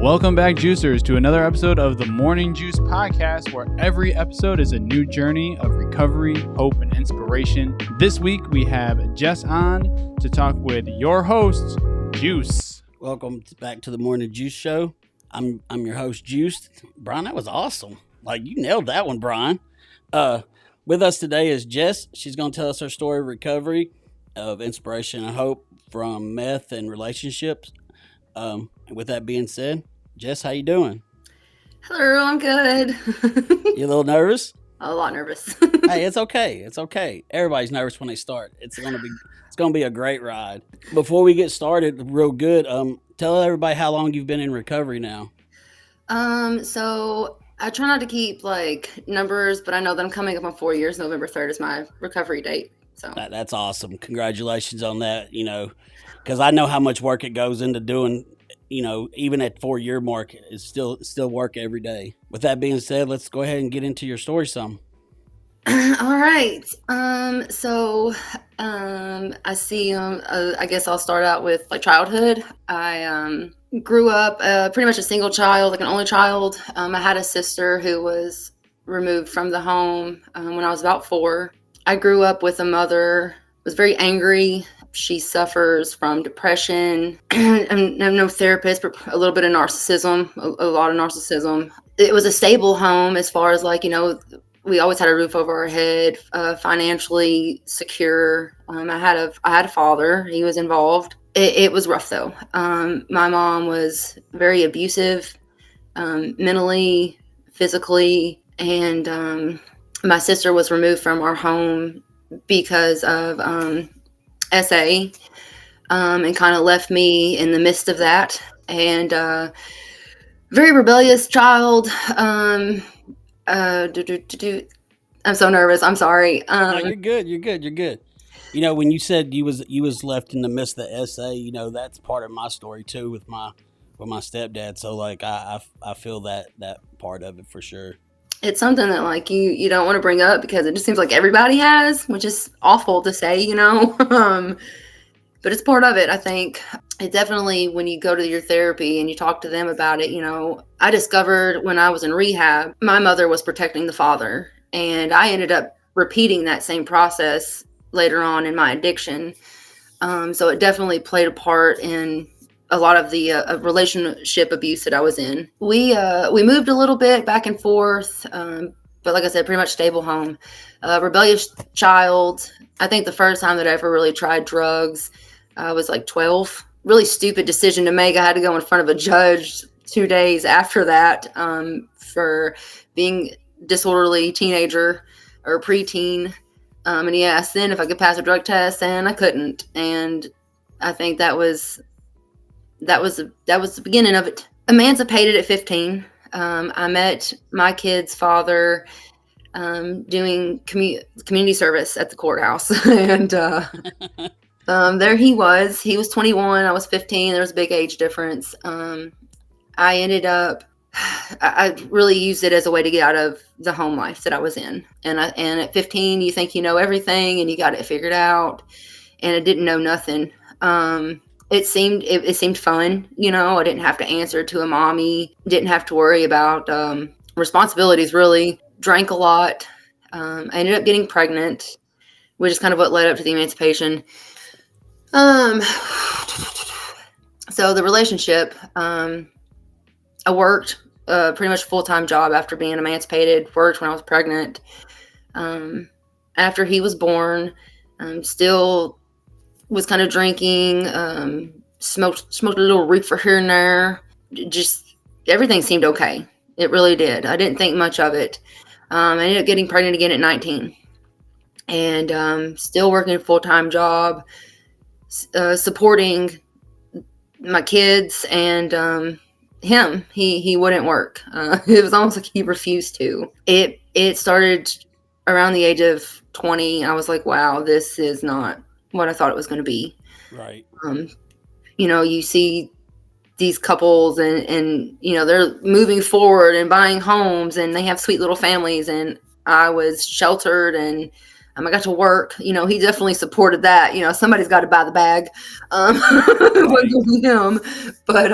Welcome back, Juicers, to another episode of the Morning Juice Podcast, where every episode is a new journey of recovery, hope, and inspiration. This week, we have Jess on to talk with your host, Juice. Welcome back to the Morning Juice Show. I'm your host, Juice. Brian, that was awesome. Like, you nailed that one, Brian. With us today is Jess. She's going to tell us her story of recovery, of inspiration and hope from meth and relationships. With that being said, Jess, how you doing? Hello, I'm good. You a little nervous? A lot nervous. Hey, it's okay. It's okay. Everybody's nervous when they start. It's gonna be a great ride. Before we get started, real good. Tell everybody how long you've been in recovery now. So I try not to keep like numbers, but I know that I'm coming up on 4 years. November 3rd is my recovery date. So that's awesome. Congratulations on that. You know, because I know how much work it goes into doing. You know, even at 4 year mark, it's still work every day. With that being said, let's go ahead and get into your story some. All right. So I see, I guess I'll start out with like childhood. I grew up pretty much a single child, like an only child. I had a sister who was removed from the home when I was about 4. I grew up with a mother, was very angry. She suffers from depression. I'm no therapist, but a little bit of narcissism, a lot of narcissism. It was a stable home as far as like, you know, we always had a roof over our head, financially secure. I had a father. He was involved. It was rough though. My mom was very abusive, mentally, physically, and my sister was removed from our home because of SA, and kind of left me in the midst of that. And very rebellious child. I'm so nervous. I'm sorry. No, you're good. You know, when you said you was left in the midst of the SA, you know, that's part of my story too with my stepdad. So like I feel that part of it for sure. It's something that like you don't want to bring up because it just seems like everybody has, which is awful to say, you know. But it's part of it. I think it definitely, when you go to your therapy and you talk to them about it, you know, I discovered when I was in rehab, my mother was protecting the father, and I ended up repeating that same process later on in my addiction. So it definitely played a part in a lot of the relationship abuse that I was in. We moved a little bit back and forth, but like I said, pretty much stable home. Rebellious child. I think the first time that I ever really tried drugs, I was like 12. Really stupid decision to make. I had to go in front of a judge 2 days after that for being disorderly teenager or preteen. And he asked then if I could pass a drug test, and I couldn't. And I think that was the beginning of it. Emancipated at 15. I met my kid's father doing community service at the courthouse. And there he was. He was 21. I was 15. There was a big age difference. I ended up, I really used it as a way to get out of the home life that I was in. And at 15, you think you know everything and you got it figured out. And I didn't know nothing. It seemed fun, you know. I didn't have to answer to a mommy, didn't have to worry about responsibilities, really. Drank a lot. I ended up getting pregnant, which is kind of what led up to the emancipation. So the relationship, I worked pretty much a full-time job after being emancipated, worked when I was pregnant. After he was born, still was kind of drinking, smoked a little reefer here and there. Just everything seemed okay. It really did. I didn't think much of it. I ended up getting pregnant again at 19, and still working a full-time job, supporting my kids and him. He wouldn't work. It was almost like he refused to. It started around the age of 20. I was like, wow, this is not what I thought it was going to be. Right. You know, you see these couples and, you know, they're moving forward and buying homes and they have sweet little families, and I was sheltered and I got to work. You know, he definitely supported that. You know, somebody's got to buy the bag. It wasn't gonna be him. But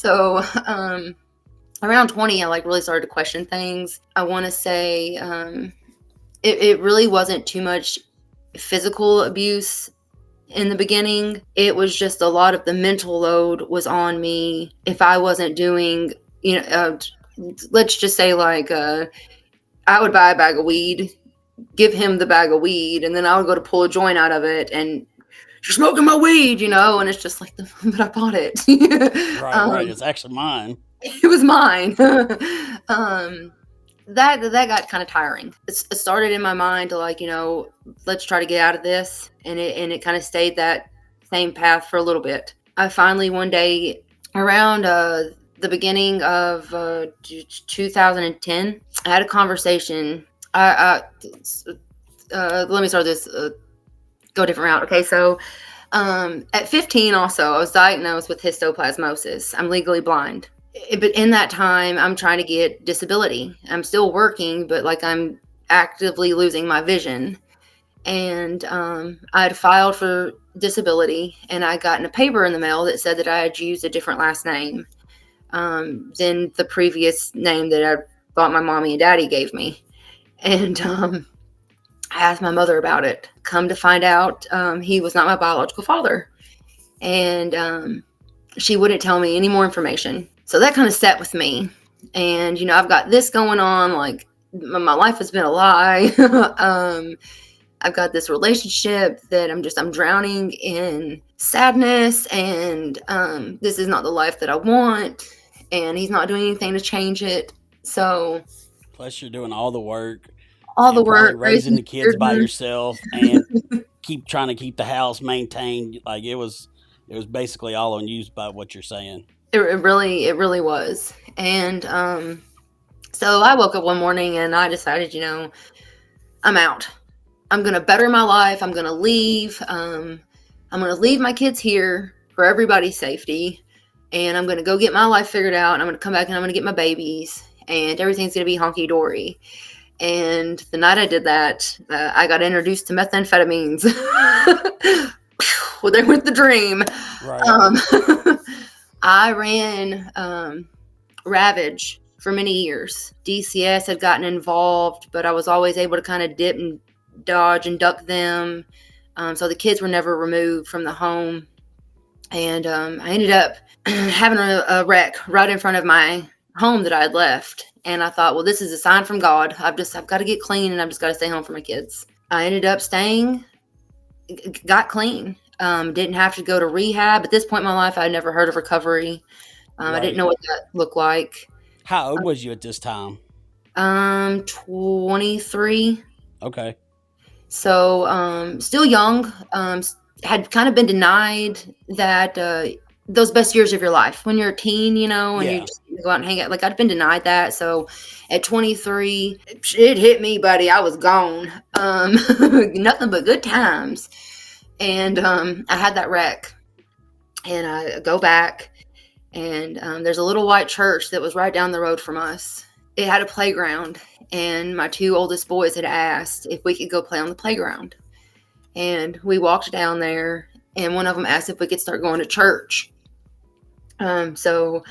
So, around 20, I like really started to question things. I want to say, it really wasn't too much physical abuse in the beginning. It was just a lot of the mental load was on me. If I wasn't doing, let's just say like, I would buy a bag of weed, give him the bag of weed, and then I would go to pull a joint out of it, and you're smoking my weed, and it's just like, but I bought it. Right. It's actually mine. It was mine. That got kind of tiring. It started in my mind to like, let's try to get out of this, and it kind of stayed that same path for a little bit. I finally one day around the beginning of 2010, I had a conversation. Let me start this. Go a different route. Okay, so at 15, also I was diagnosed with histoplasmosis. I'm legally blind. But in that time, I'm trying to get disability. I'm still working, but like I'm actively losing my vision. And I had filed for disability, and I got in a paper in the mail that said that I had used a different last name than the previous name that I thought my mommy and daddy gave me. And I asked my mother about it. Come to find out, he was not my biological father. And she wouldn't tell me any more information. So that kind of sat with me. And, I've got this going on. Like, my life has been a lie. I've got this relationship that I'm drowning in sadness. And this is not the life that I want. And he's not doing anything to change it. So. Plus, you're doing all the work. Raising the kids by yourself and trying to keep the house maintained. Like, it was basically all on you by what you're saying. It really was. And so I woke up one morning and I decided, I'm out. I'm going to better my life. I'm going to leave. I'm going to leave my kids here for everybody's safety. And I'm going to go get my life figured out. And I'm going to come back and I'm going to get my babies. And everything's going to be honky-dory. And the night I did that, I got introduced to methamphetamines. Well, there went the dream. Right. I ran Ravage for many years. DCS had gotten involved, but I was always able to kind of dip and dodge and duck them. So the kids were never removed from the home. And I ended up having a wreck right in front of my home that I had left. And I thought, well, this is a sign from God. I've got to get clean, and I've just got to stay home for my kids. I ended up staying, got clean. Didn't have to go to rehab. At this point in my life, I had never heard of recovery. Right. I didn't know what that looked like. How old was you at this time? 23. Okay. So, still young. Had kind of been denied that those best years of your life when you're a teen, and you just go out and hang out. Like, I'd been denied that. So at 23, it hit me, buddy. I was gone. Nothing but good times. And I had that wreck, and I go back, and there's a little white church that was right down the road from us. It had a playground, and my two oldest boys had asked if we could go play on the playground. And we walked down there, and one of them asked if we could start going to church. So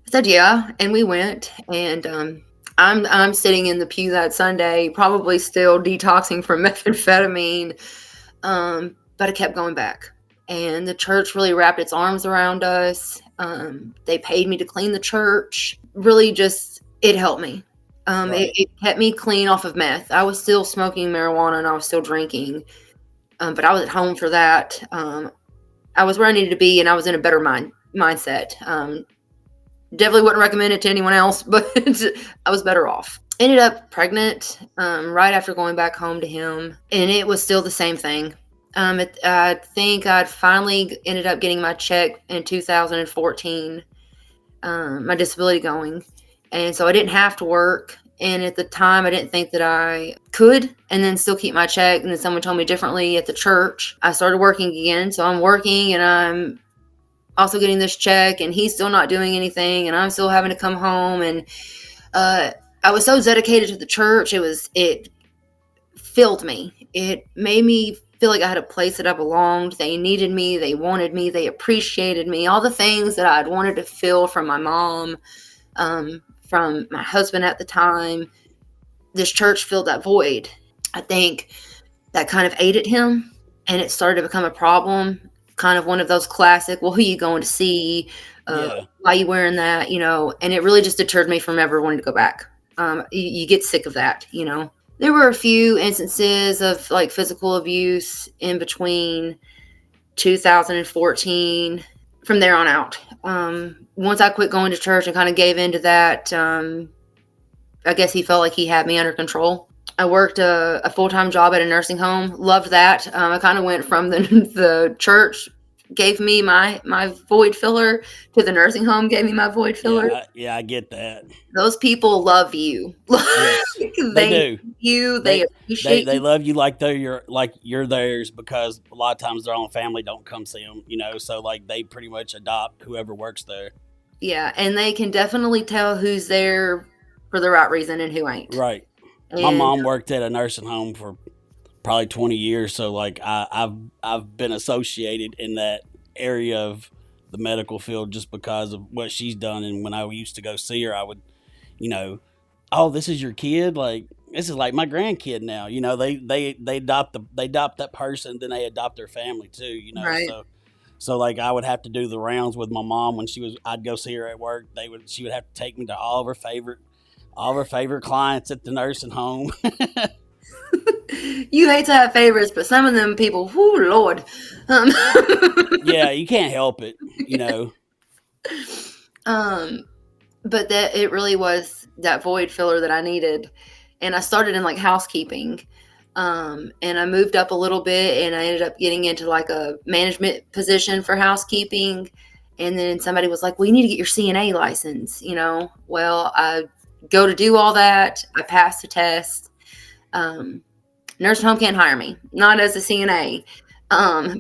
I said, yeah, and we went, and I'm sitting in the pew that Sunday, probably still detoxing from methamphetamine, but I kept going back. And the church really wrapped its arms around us. They paid me to clean the church. Really just, it helped me. Right. It kept me clean off of meth. I was still smoking marijuana and I was still drinking. But I was at home for that. I was where I needed to be, and I was in a better mindset. Definitely wouldn't recommend it to anyone else, but I was better off. Ended up pregnant right after going back home to him, and it was still the same thing. I think I'd finally ended up getting my check in 2014, my disability going. And so I didn't have to work. And at the time, I didn't think that I could and then still keep my check. And then someone told me differently at the church. I started working again. So I'm working, and I'm also getting this check, and he's still not doing anything, and I'm still having to come home. And I was so dedicated to the church. It filled me. It made me feel like I had a place that I belonged. They needed me. They wanted me. They appreciated me. All the things that I'd wanted to feel from my mom, from my husband at the time. This church filled that void. I think that kind of ate at him, and it started to become a problem. Kind of one of those classic, well, who you going to see? Why you wearing that? And it really just deterred me from ever wanting to go back. You get sick of that, There were a few instances of like physical abuse in between 2014. From there on out, once I quit going to church and kind of gave into that, I guess he felt like he had me under control. I worked a full-time job at a nursing home. Loved that. I kind of went from the church gave me my void filler to the nursing home gave me my void filler. Yeah, I get that. Those people love you. Yes, they do. You, they appreciate you. They love you like you're theirs, because a lot of times their own family don't come see them, so like they pretty much adopt whoever works there. Yeah, and they can definitely tell who's there for the right reason and who ain't. Right. And my mom worked at a nursing home for probably 20 years, so like I've been associated in that area of the medical field just because of what she's done. And when I used to go see her, I would, oh, this is your kid, like this is like my grandkid now. They adopt that person, then they adopt their family too. Right. So like I would have to do the rounds with my mom when I'd go see her at work. She would have to take me to all of her favorite clients at the nursing home. You hate to have favorites, but some of them people, whoo, Lord. Yeah, you can't help it, But that it really was that void filler that I needed. And I started in like housekeeping. And I moved up a little bit, and I ended up getting into like a management position for housekeeping. And then somebody was like, well, you need to get your CNA license, Well, I go to do all that. I passed the test. Nursing home can't hire me, not as a CNA,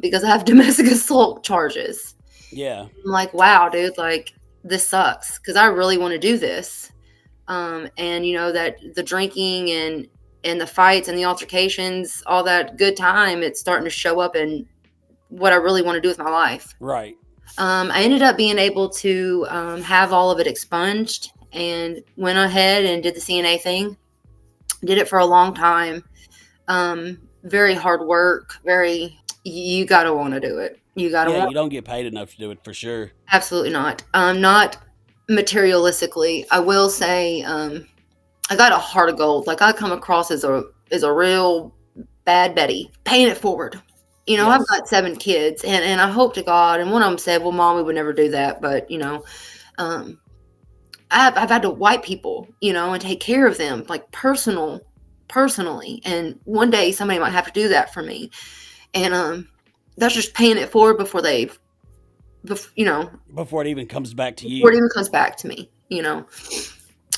because I have domestic assault charges. Yeah. I'm like, wow, dude, like this sucks, because I really want to do this. And that the drinking and the fights and the altercations, all that good time, it's starting to show up in what I really want to do with my life. Right. I ended up being able to have all of it expunged, and went ahead and did the CNA thing. Did it for a long time. Very hard work. You gotta want to do it. You don't get paid enough to do it, for sure. Absolutely not. Not materialistically. I will say, I got a heart of gold. Like I come across as a real bad Betty. Paying it forward. Yes. I've got 7 kids, and I hope to God, and one of them said, well, Mom, we would never do that. But, I've had to wipe people, and take care of them, like personally. And one day somebody might have to do that for me. And that's just paying it forward before it even comes back to you. Before it even comes back to me,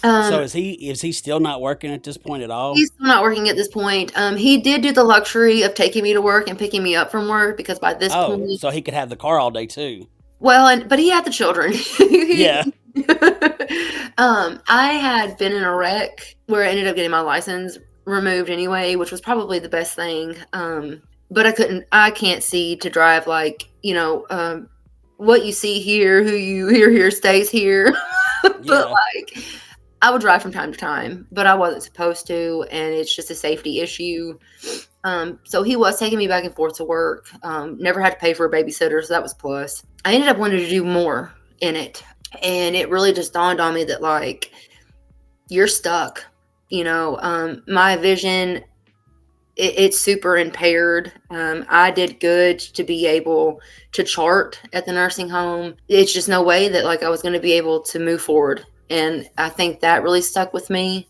So is he still not working at this point at all? He's still not working at this point. He did do the luxury of taking me to work and picking me up from work, because by this point, so he could have the car all day too. Well, but he had the children. Yeah. I had been in a wreck where I ended up getting my license removed anyway, which was probably the best thing. But I can't see to drive like, what you see here, who you hear here stays here. But like, I would drive from time to time, but I wasn't supposed to, and it's just a safety issue. So he was taking me back and forth to work. Never had to pay for a babysitter, so that was a plus. I ended up wanting to do more in it, and it really just dawned on me that like, you're stuck. My vision, it's super impaired. I did good to be able to chart at the nursing home. It's just no way that like I was going to be able to move forward. And I think that really stuck with me.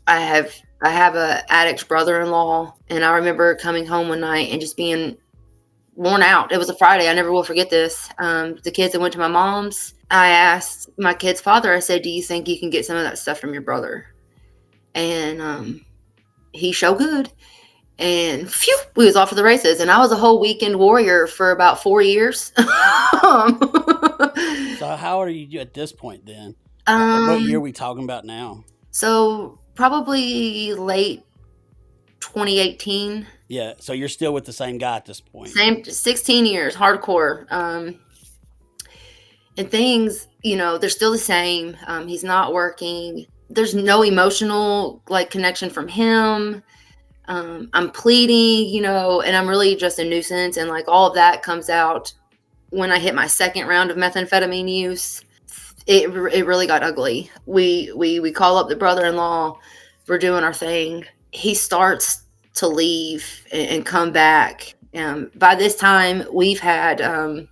I have a addict brother-in-law, and I remember coming home one night and just being worn out. It was a Friday. I never will forget this. The kids that went to my mom's, I asked my kid's father, I said, do you think you can get some of that stuff from your brother? And he showed good. And phew, we was off to the races. And I was a whole weekend warrior for about 4 years. So how old are you at this point then? What year are we talking about now? So probably late 2018. Yeah. So you're still with the same guy at this point. Same, 16 years, hardcore. And things, they're still the same. He's not working. There's no emotional connection from him. I'm pleading, and I'm really just a nuisance. And all of that comes out when I hit my second round of methamphetamine use. It really got ugly. We call up the brother-in-law. We're doing our thing. He starts to leave and come back. By this time, we've had I'm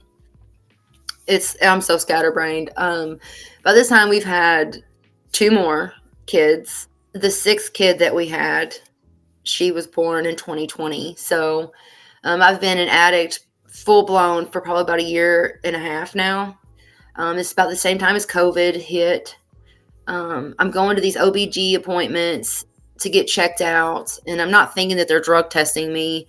so scatterbrained. By this time, we've had 2 more kids. The 6th kid that we had, she was born in 2020. So I've been an addict full blown for probably about 1.5 years now. It's about the same time as COVID hit. I'm going to these OBG appointments to get checked out, and I'm not thinking that they're drug testing me,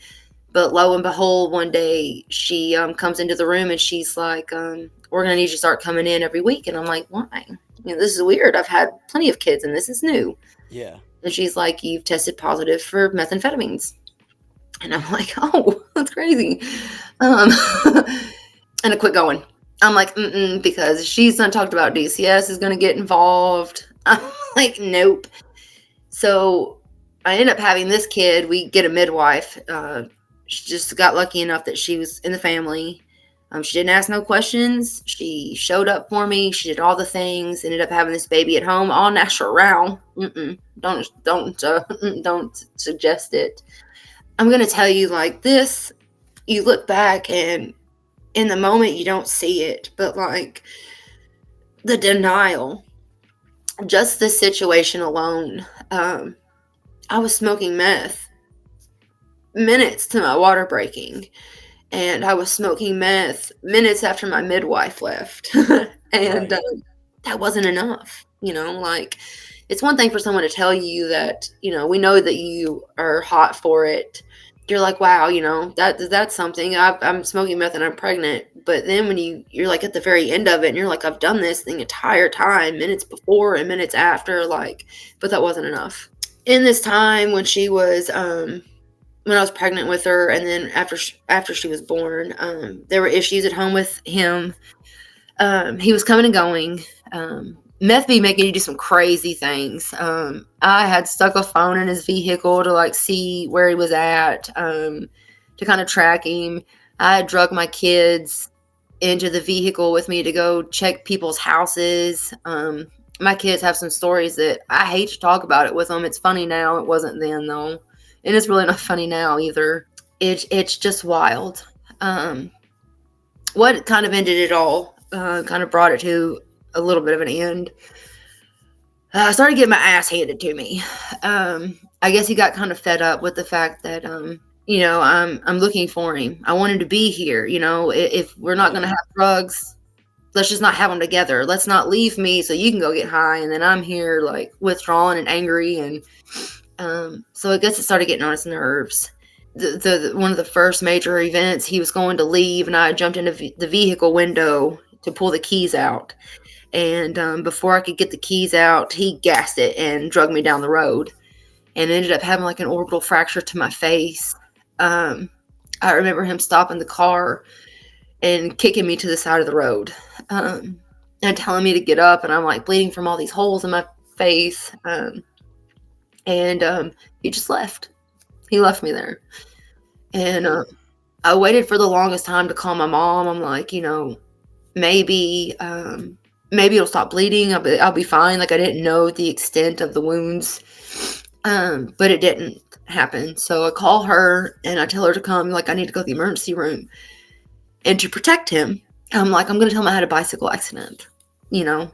but lo and behold, one day she comes into the room and she's like, we're going to need you to start coming in every week. And I'm like, why? This is weird. I've had plenty of kids and this is new. Yeah. And she's like, you've tested positive for methamphetamines. And I'm like, oh, that's crazy. And I quit going. I'm like, because she's done talked about DCS is going to get involved. I'm like, nope. So I end up having this kid. We get a midwife. She just got lucky enough that she was in the family. She didn't ask no questions. She showed up for me. She did all the things. Ended up having this baby at home, all natural. Don't suggest it. I'm gonna tell you this. You look back and in the moment you don't see it, but the denial, just the situation alone. I was smoking meth minutes to my water breaking. And I was smoking meth minutes after my midwife left. And Right. That wasn't enough. It's one thing for someone to tell you that, we know that you are hot for it. You're like, wow, that's something. I'm smoking meth and I'm pregnant. But then when you're at the very end of it and you're like, I've done this the entire time, minutes before and minutes after, but that wasn't enough. In this time when she was, when I was pregnant with her, and then after she was born, there were issues at home with him. He was coming and going. Meth be making you do some crazy things. I had stuck a phone in his vehicle to see where he was at, to kind of track him. I had drug my kids into the vehicle with me to go check people's houses. My kids have some stories that I hate to talk about it with them. It's funny now. It wasn't then though. And it's really not funny now either. It's just wild. What kind of ended it all, kind of brought it to a little bit of an end. I started getting my ass handed to me. I guess he got kind of fed up with the fact that, I'm looking for him. I want him to be here. If we're not going to have drugs, let's just not have them together. Let's not leave me so you can go get high. And then I'm here withdrawn and angry. And so I guess it started getting on his nerves. The one of the first major events, he was going to leave, and I jumped into the vehicle window to pull the keys out. And before I could get the keys out, he gassed it and drug me down the road, and ended up having an orbital fracture to my face. I remember him stopping the car and kicking me to the side of the road, and telling me to get up, and I'm bleeding from all these holes in my face. And he just left. He left me there. And I waited for the longest time to call my mom. I'm like, maybe it'll stop bleeding. I'll be fine. I didn't know the extent of the wounds. But it didn't happen. So I call her and I tell her to come. I need to go to the emergency room. And to protect him, I'm going to tell him I had a bicycle accident, and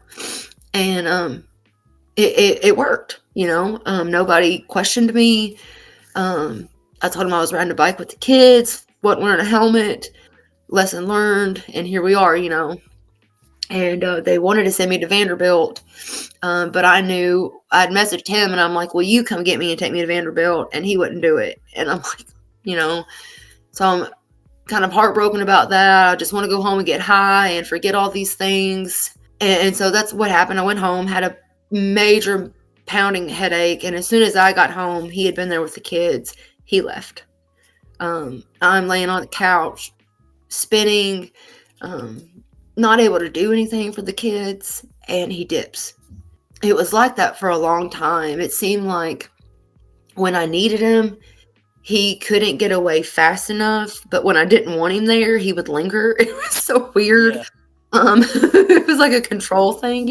it worked. Nobody questioned me. I told him I was riding a bike with the kids, wasn't wearing a helmet, lesson learned, and here we are, And they wanted to send me to Vanderbilt, but I knew I'd messaged him, and I'm like, "Will you come get me and take me to Vanderbilt?" And he wouldn't do it, and I'm like, so I'm kind of heartbroken about that. I just want to go home and get high and forget all these things, and so that's what happened. I went home, had a major pounding headache, and as soon as I got home, he had been there with the kids. He left. I'm laying on the couch, spinning, not able to do anything for the kids, and he dips. It was like that for a long time. It seemed like when I needed him, he couldn't get away fast enough, but when I didn't want him there, he would linger. It was so weird. Yeah. It was like a control thing,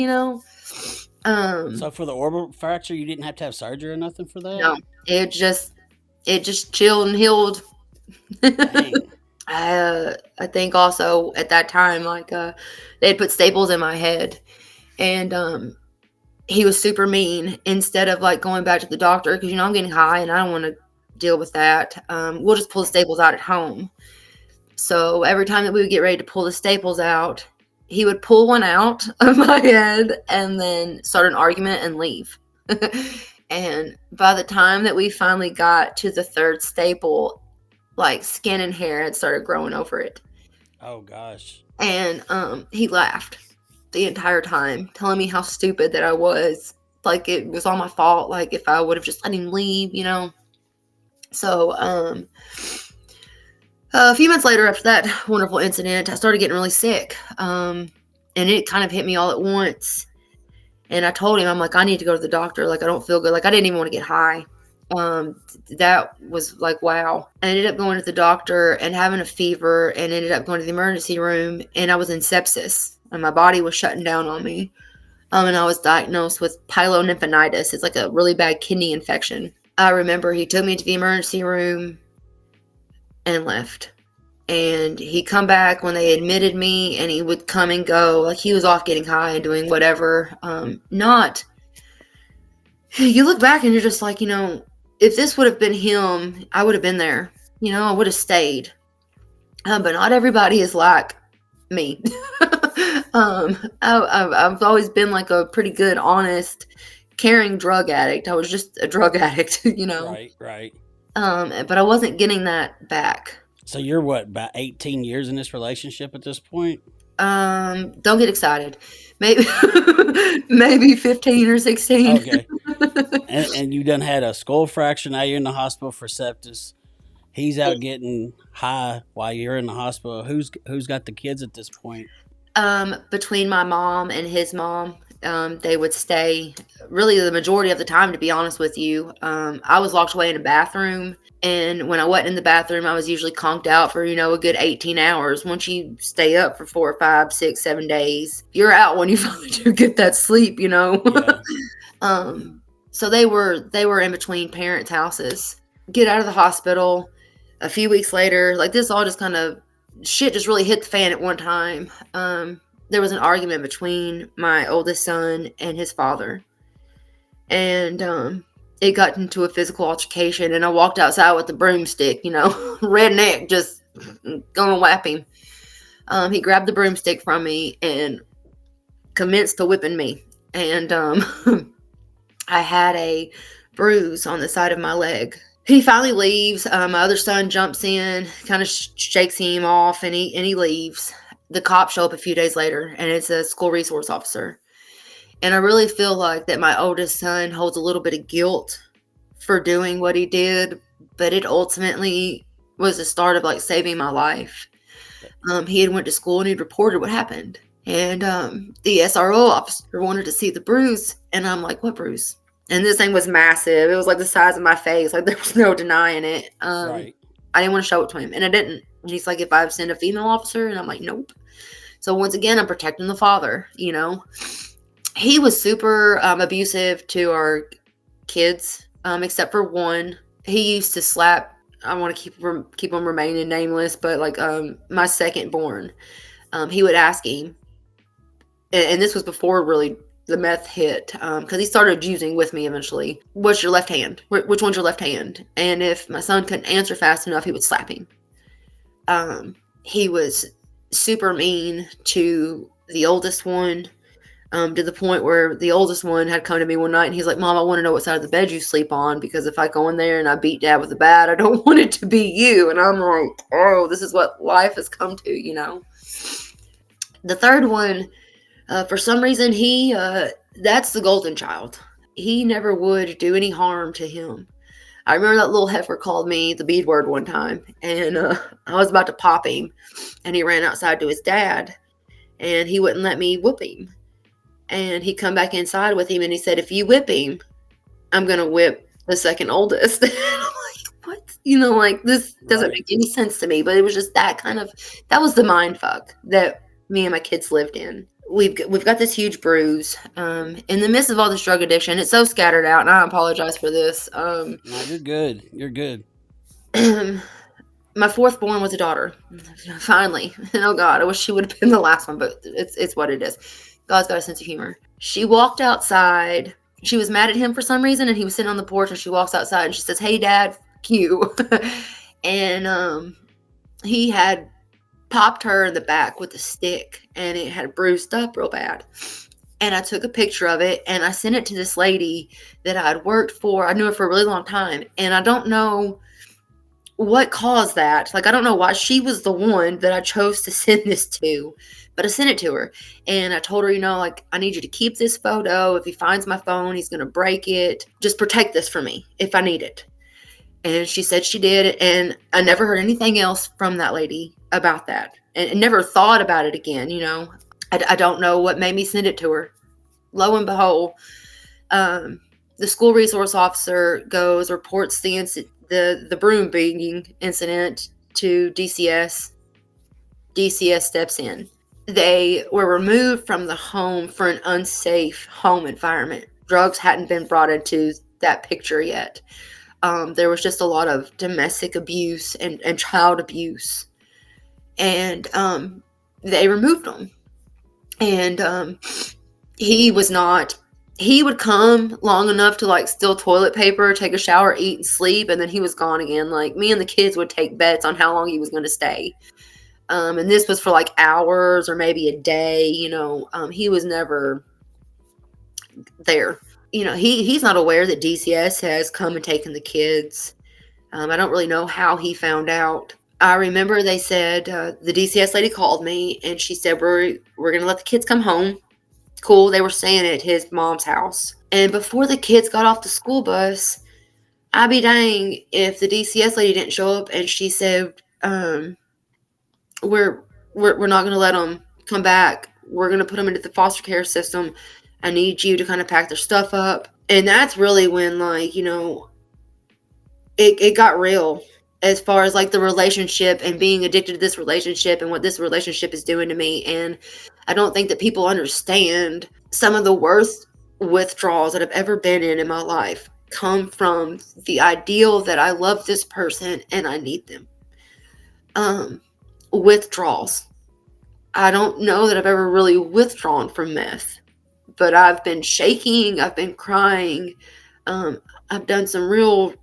So for the orbital fracture, you didn't have to have surgery or nothing for that? No, it just chilled and healed. Dang. I think also at that time, like they had put staples in my head, and he was super mean. Instead of like going back to the doctor, because I'm getting high and I don't want to deal with that. We'll just pull the staples out at home. So every time that we would get ready to pull the staples out, he would pull one out of my head and then start an argument and leave. And by the time that we finally got to the third staple, like skin and hair had started growing over it. Oh gosh. And he laughed the entire time, telling me how stupid that I was. Like it was all my fault. Like if I would have just let him leave, So a few months later, after that wonderful incident, I started getting really sick. And it kind of hit me all at once. And I told him, I'm like, I need to go to the doctor. Like, I don't feel good. Like, I didn't even want to get high. That was like, wow. I ended up going to the doctor and having a fever and ended up going to the emergency room. And I was in sepsis and my body was shutting down on me. And I was diagnosed with pyelonephritis. It's like a really bad kidney infection. I remember he took me to the emergency room and left. And he'd come back when they admitted me, and he would come and go. Like, he was off getting high and doing whatever. You look back and you're just like, if this would have been him, I would have been there. I would have stayed. But not everybody is like me. I've always been like a pretty good, honest, caring drug addict. I was just a drug addict, Right. But I wasn't getting that back. So you're what, about 18 years in this relationship at this point? Don't get excited. Maybe 15 or 16. Okay. And you done had a skull fracture. Now you're in the hospital for sepsis. He's out getting high while you're in the hospital. Who's got the kids at this point? Between my mom and his mom, they would stay really the majority of the time, to be honest with you. I was locked away in a bathroom, and when I wasn't in the bathroom, I was usually conked out for, a good 18 hours. Once you stay up for 4, 5, 6, 7 days, you're out when you finally do get that sleep, Yeah. So they were in between parents' houses. Get out of the hospital. A few weeks later, like this all just kind of shit just really hit the fan at one time. There was an argument between my oldest son and his father. And it got into a physical altercation, and I walked outside with the broomstick, redneck, just gonna whap him. He grabbed the broomstick from me and commenced to whipping me. And I had a bruise on the side of my leg. He finally leaves. My other son jumps in, kind of shakes him off, and he leaves. The cops show up a few days later, and it's a school resource officer. And I really feel like that my oldest son holds a little bit of guilt for doing what he did, but it ultimately was the start of like saving my life. He had went to school and he'd reported what happened. And the SRO officer wanted to see the bruise. And I'm like, what bruise? And this thing was massive. It was like the size of my face. Like there was no denying it. Right. I didn't want to show it to him, and I didn't. And he's like, if I've sent a female officer, and I'm like, nope. So once again, I'm protecting the father, He was super abusive to our kids, except for one. He used to slap. I want to keep him remaining nameless, but like my second born, he would ask him, and this was before really the meth hit, because he started using with me eventually. What's your left hand? Which one's your left hand? And if my son couldn't answer fast enough, he would slap him. He was super mean to the oldest one, to the point where the oldest one had come to me one night and he's like, Mom, I want to know what side of the bed you sleep on, because if I go in there and I beat Dad with a bat, I don't want it to be you. And I'm like, oh, this is what life has come to, The third one, for some reason, that's the golden child. He never would do any harm to him. I remember that little heifer called me the B word one time, and I was about to pop him, and he ran outside to his dad, and he wouldn't let me whoop him. And he come back inside with him, and he said, if you whip him, I'm going to whip the second oldest. And I'm like, what? Like, this doesn't make any sense to me. But it was just that was the mind fuck that me and my kids lived in. We've got this huge bruise in the midst of all this drug addiction. It's so scattered out, and I apologize for this. No, you're good. You're good. My fourth born was a daughter. Finally. Oh, God, I wish she would have been the last one, but it's what it is. God's got a sense of humor. She walked outside. She was mad at him for some reason, and he was sitting on the porch, and she walks outside, and she says, hey, Dad, you. And he had popped her in the back with a stick, and it had bruised up real bad. And I took a picture of it, and I sent it to this lady that I had worked for. I knew her for a really long time, and I don't know what caused that. Like, I don't know why she was the one that I chose to send this to, but I sent it to her, and I told her, like, I need you to keep this photo. If he finds my phone, he's going to break it. Just protect this for me if I need it. And she said she did, and I never heard anything else from that lady about that, and never thought about it again. I don't know what made me send it to her. Lo and behold, the school resource officer reports the broom beating incident to DCS. DCS steps in. They were removed from the home for an unsafe home environment. Drugs hadn't been brought into that picture yet. There was just a lot of domestic abuse and child abuse. And they removed him. And he would come long enough to like steal toilet paper, take a shower, eat, and sleep, and then he was gone again. Like, me and the kids would take bets on how long he was going to stay. And this was for like hours or maybe a day. He was never there. He's not aware that DCS has come and taken the kids. I don't really know how he found out. I remember they said, the DCS lady called me, and she said, we're going to let the kids come home. Cool. They were staying at his mom's house. And before the kids got off the school bus, I'd be dang if the DCS lady didn't show up, and she said, we're not going to let them come back. We're going to put them into the foster care system. I need you to kind of pack their stuff up. And that's really when, like, it got real as far as like the relationship and being addicted to this relationship and what this relationship is doing to me. And I don't think that people understand some of the worst withdrawals that I've ever been in my life come from the ideal that I love this person and I need them. Withdrawals. I don't know that I've ever really withdrawn from meth, but I've been shaking. I've been crying. I've done some real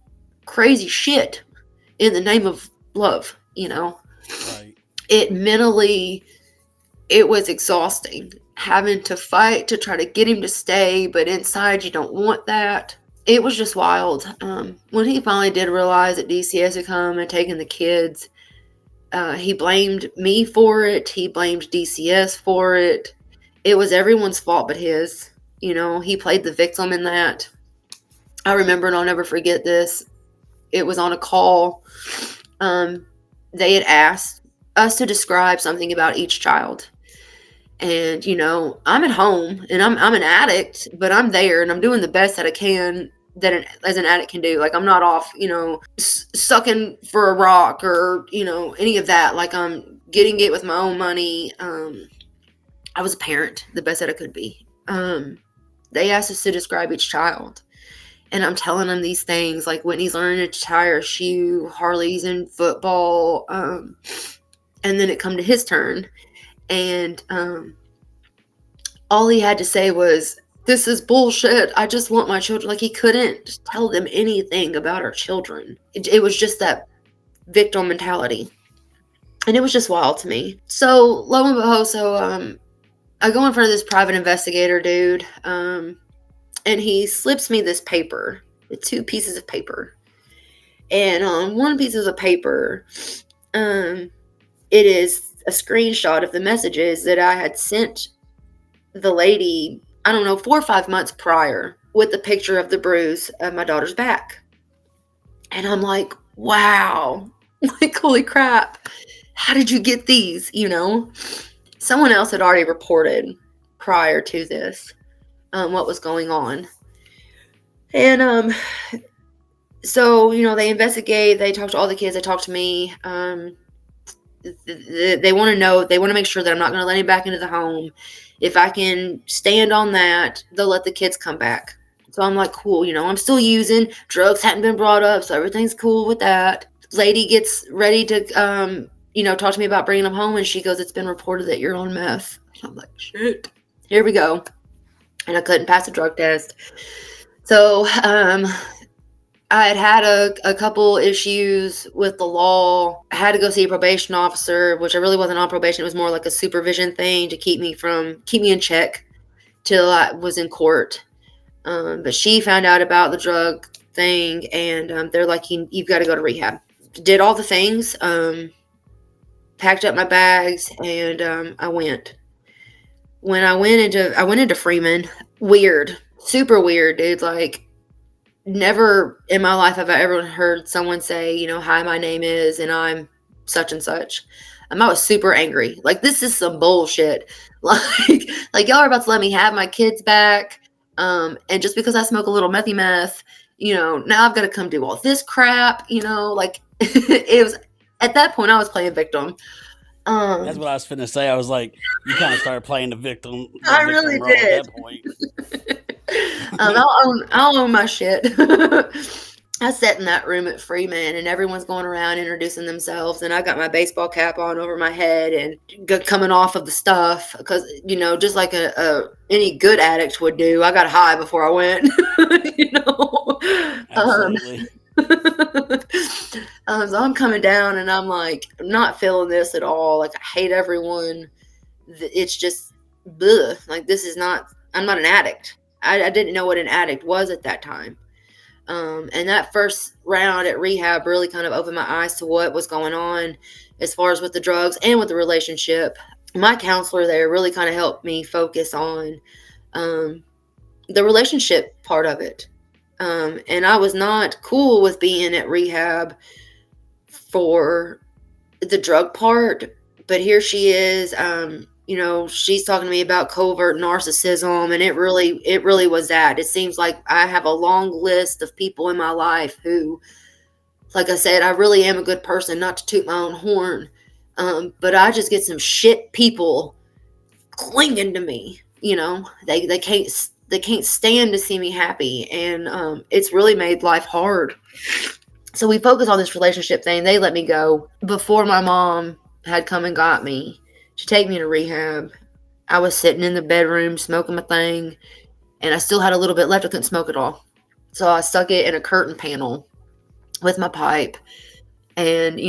crazy shit in the name of love, Right. It was exhausting having to fight to try to get him to stay, but inside you don't want that. It was just wild. When he finally did realize that DCS had come and taken the kids, he blamed me for it. He blamed DCS for it. It was everyone's fault but his. He played the victim in that. I remember, and I'll never forget this. It was on a call. They had asked us to describe something about each child. And, I'm at home, and I'm an addict, but I'm there, and I'm doing the best that I can as an addict can do. Like, I'm not off, sucking for a rock or, any of that. Like, I'm getting it with my own money. I was a parent, the best that I could be. They asked us to describe each child. And I'm telling them these things, like Whitney's learning to tie her shoe, Harley's in football. And then it come to his turn. And all he had to say was, this is bullshit. I just want my children. Like, he couldn't tell them anything about our children. It was just that victim mentality. And it was just wild to me. So, lo and behold, I go in front of this private investigator dude. And he slips me this paper, the 2 pieces of paper. And on one piece of the paper, it is a screenshot of the messages that I had sent the lady, 4 or 5 months prior, with the picture of the bruise of my daughter's back. And I'm like, wow, like, holy crap. How did you get these? Someone else had already reported prior to this what was going on. And so, they investigate, they talk to all the kids, they talk to me. They want to know, they want to make sure that I'm not going to let him back into the home. If I can stand on that, they'll let the kids come back. So I'm like, cool, I'm still using, drugs hadn't been brought up, so everything's cool with that. Lady gets ready to, talk to me about bringing him home, and she goes, it's been reported that you're on meth. I'm like, shit, here we go. And I couldn't pass a drug test. So, I had a couple issues with the law. I had to go see a probation officer, which I really wasn't on probation. It was more like a supervision thing to keep me in check till I was in court. But she found out about the drug thing, and they're like, you've got to go to rehab. Did all the things, packed up my bags, and I went. When I went into Freeman, weird, super weird, dude. Like, never in my life have I ever heard someone say, hi, my name is, and I'm such and such. I was super angry. Like, this is some bullshit. Like y'all are about to let me have my kids back. And just because I smoke a little methy meth, now I've got to come do all this crap, like it was, at that point I was playing victim. That's what I was finna say. I was like, you kind of started playing the victim. I really did. At that point. I'll own my shit. I sat in that room at Freeman, and everyone's going around introducing themselves, and I got my baseball cap on over my head and coming off of the stuff because, just like any good addict would do, I got high before I went. Absolutely. So I'm coming down, and I'm like, I'm not feeling this at all. Like, I hate everyone. It's just, bleh. Like, I'm not an addict. I didn't know what an addict was at that time. And that first round at rehab really kind of opened my eyes to what was going on as far as with the drugs and with the relationship. My counselor there really kind of helped me focus on the relationship part of it. And I was not cool with being at rehab for the drug part, but here she is, she's talking to me about covert narcissism, and it really was that. It seems like I have a long list of people in my life who, like I said, I really am a good person, not to toot my own horn, but I just get some shit people clinging to me. They can't stand to see me happy, and it's really made life hard. So we focus on this relationship thing. They let me go before my mom had come and got me to take me to rehab. I was sitting in the bedroom smoking my thing, and I still had a little bit left. I couldn't smoke it all. So I stuck it in a curtain panel with my pipe, and,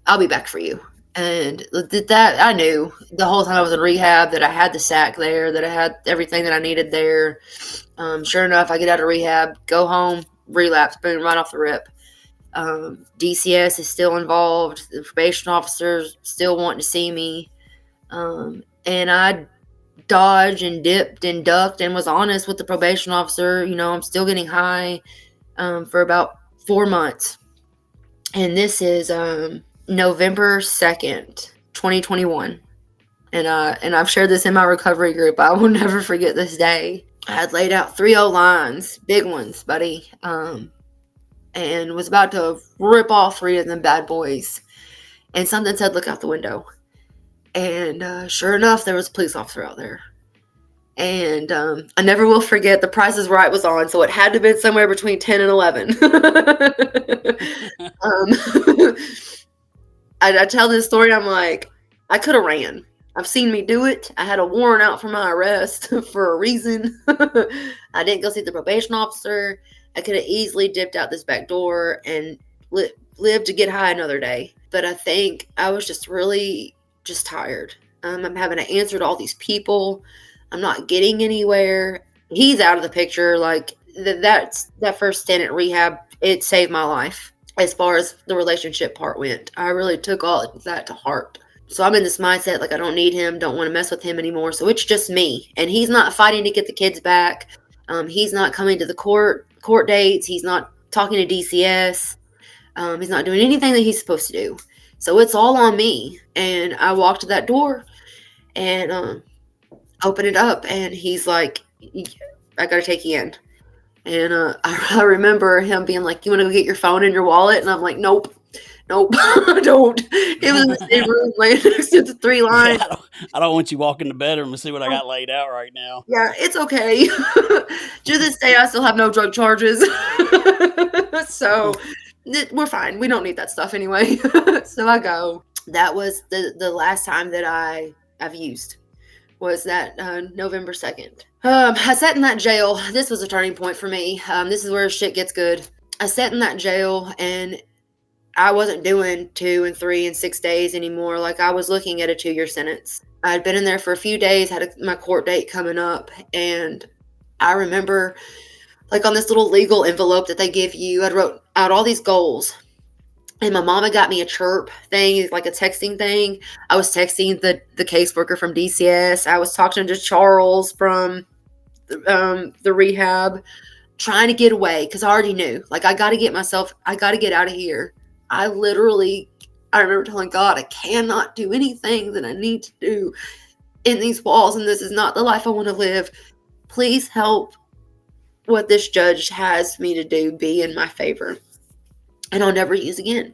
I'll be back for you. And that I knew the whole time I was in rehab that I had the sack there, that I had everything that I needed there. Sure enough, I get out of rehab, go home, relapse, boom, right off the rip. DCS is still involved. The probation officers still wanting to see me. And I dodged and dipped and ducked and was honest with the probation officer. I'm still getting high for about 4 months. And this is November 2nd, 2021. And I've shared this in my recovery group. I will never forget this day. I had laid out 3 lines, big ones, buddy. And was about to rip all 3 of them bad boys. And something said, look out the window. And sure enough, there was a police officer out there. And I never will forget, The Price is Right was on, so it had to have been somewhere between 10 and 11. I tell this story, I'm like, I could have ran. I've seen me do it. I had a warrant out for my arrest for a reason. I didn't go see the probation officer. I could have easily dipped out this back door and lived to get high another day. But I think I was just really just tired. I'm having to answer to all these people. I'm not getting anywhere. He's out of the picture. Like, that first stint at rehab, it saved my life as far as the relationship part went. I really took all of that to heart. So I'm in this mindset, like, I don't need him, don't want to mess with him anymore. So it's just me. And he's not fighting to get the kids back. He's not coming to the court dates. He's not talking to DCS. He's not doing anything that he's supposed to do. So it's all on me. And I walked to that door and opened it up, and he's like, I got to take you in. And I remember him being like, you want to go get your phone and your wallet? And I'm like, nope, I don't. It was in the same room laying next to the 3 lines. Yeah, I don't want you walking to bedroom and see what I got laid out right now. Yeah, it's okay. To this day, I still have no drug charges. So we're fine. We don't need that stuff anyway. So I go. That was the last time that I've used, was that November 2nd. I sat in that jail. This was a turning point for me. This is where shit gets good. I sat in that jail, and I wasn't doing 2 and 3 and 6 days anymore. Like, I was looking at a 2-year sentence. I'd been in there for a few days, had my court date coming up, and I remember, like, on this little legal envelope that they give you, I wrote out all these goals. And my mama got me a chirp thing, like a texting thing. I was texting the caseworker from DCS. I was talking to Charles from the rehab, trying to get away, because I already knew, like, I got to get out of here. I remember telling God, I cannot do anything that I need to do in these walls, and this is not the life I want to live. Please help what this judge has me to do be in my favor, and I'll never use again.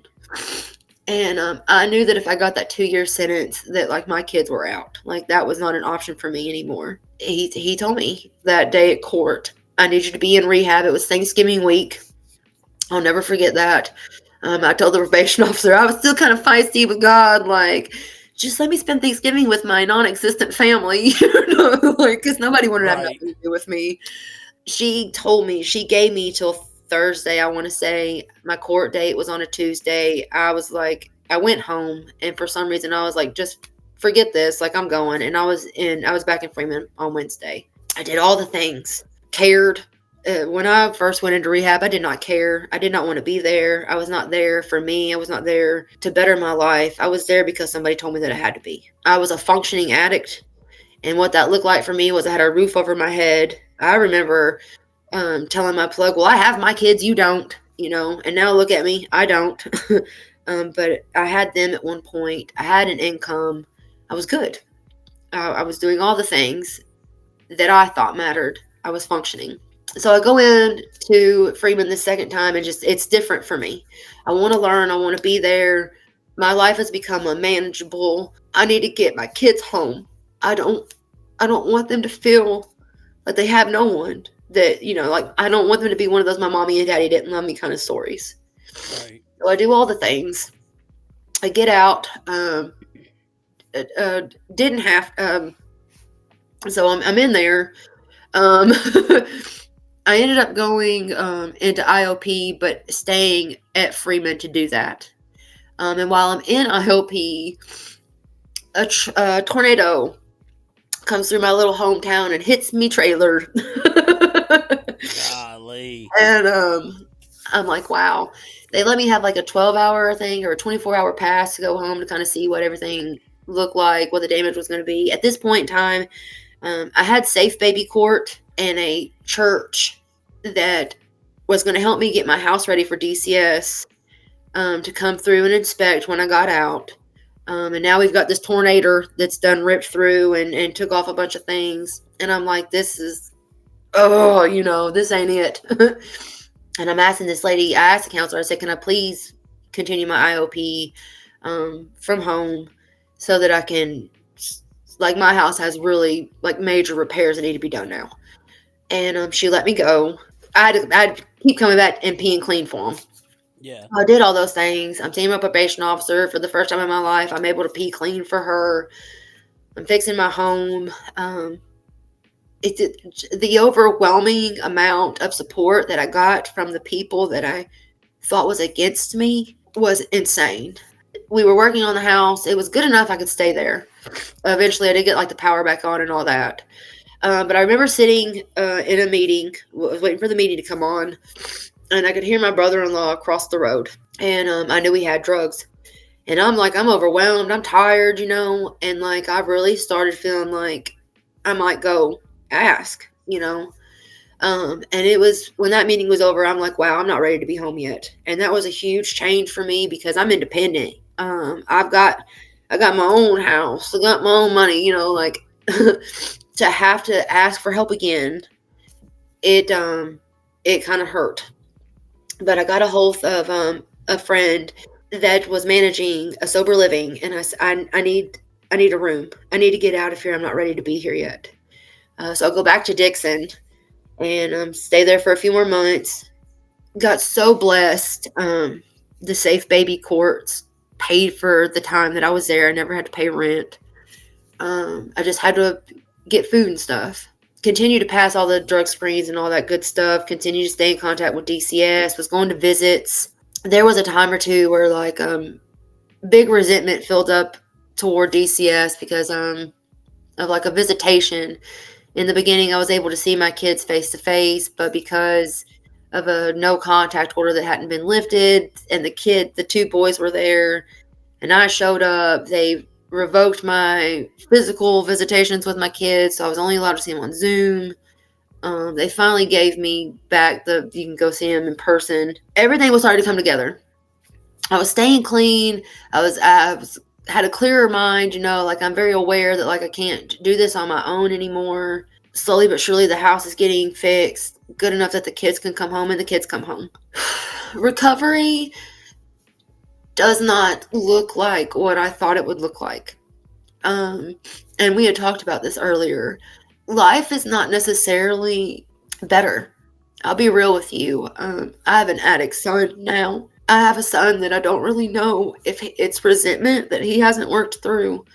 And I knew that if I got that 2-year sentence, that, like, my kids were out. Like, that was not an option for me anymore. He told me that day at court, I need you to be in rehab. It was Thanksgiving week. I'll never forget that. I told the probation officer, I was still kind of feisty with God, like, just let me spend Thanksgiving with my non-existent family, like, because nobody wanted to have nothing to do with me. She gave me till Thursday, I want to say. My court date was on a Tuesday. I was like, I went home, and for some reason I was like, just forget this, like, I'm going. And I was back in Freeman on Wednesday. I did all the things, cared. When I first went into rehab, I did not care. I did not want to be there. I was not there for me. I was not there to better my life. I was there because somebody told me that I had to be. I was a functioning addict, and what that looked like for me was I had a roof over my head. I remember telling my plug, well, I have my kids, you don't, and now look at me, I don't. But I had them at one point. I had an income. I was good. I was doing all the things that I thought mattered. I was functioning. So I go in to Freeman the second time, and it's different for me. I want to learn. I want to be there. My life has become unmanageable. I need to get my kids home. I don't want them to feel like they have no one. That, like, I don't want them to be one of those my mommy and daddy didn't love me kind of stories. Right. So I do all the things. I get out. Didn't have. So I'm in there. I ended up going into IOP, but staying at Freeman to do that. And while I'm in IOP, a tornado comes through my little hometown and hits me trailer. Golly. And I'm like, wow. They let me have like a 12-hour thing or a 24-hour pass to go home to kind of see what everything looked like, what the damage was going to be. At this point in time, I had safe baby court and a church that was going to help me get my house ready for DCS to come through and inspect when I got out. And now we've got this tornado that's done ripped through and took off a bunch of things. And I'm like, this ain't it. And I'm asking this lady, I asked the counselor, I said, can I please continue my IOP from home so that I can, like, my house has really, like, major repairs that need to be done now. And she let me go. I'd keep coming back and peeing clean for them. Yeah. I did all those things. I'm seeing my probation officer for the first time in my life. I'm able to pee clean for her. I'm fixing my home. It's the overwhelming amount of support that I got from the people that I thought was against me was insane. We were working on the house. It was good enough I could stay there. Eventually, I did get, like, the power back on and all that. But I remember sitting in a meeting, was waiting for the meeting to come on, and I could hear my brother-in-law across the road. And I knew he had drugs. And I'm like, I'm overwhelmed. I'm tired, and, like, I really started feeling like I might go ask, And it was when that meeting was over, I'm like, wow, I'm not ready to be home yet. And that was a huge change for me because I'm independent. I got my own house. I got my own money, like to have to ask for help again. It kind of hurt. But I got a hold of a friend that was managing a sober living, and I need a room. I need to get out of here. I'm not ready to be here yet. So I'll go back to Dixon and stay there for a few more months. Got so blessed. The safe baby courts paid for the time that I was there. I never had to pay rent. I just had to get food and stuff. Continue to pass all the drug screens and all that good stuff. Continue to stay in contact with DCS. Was going to visits. There was a time or two where like big resentment filled up toward DCS because of like a visitation. In the beginning, I was able to see my kids face to face, but because of a no contact order that hadn't been lifted, and the two boys were there, and I showed up, they revoked my physical visitations with my kids, so I was only allowed to see them on Zoom. They finally gave me back you can go see them in person. Everything was starting to come together. I was staying clean. I had a clearer mind, like I'm very aware that like I can't do this on my own anymore. Slowly but surely the house is getting fixed good enough that the kids can come home, and the kids come home. Recovery does not look like what I thought it would look like. And we had talked about this earlier. Life is not necessarily better. I'll be real with you. I have an addict son now. I have a son that I don't really know if it's resentment that he hasn't worked through,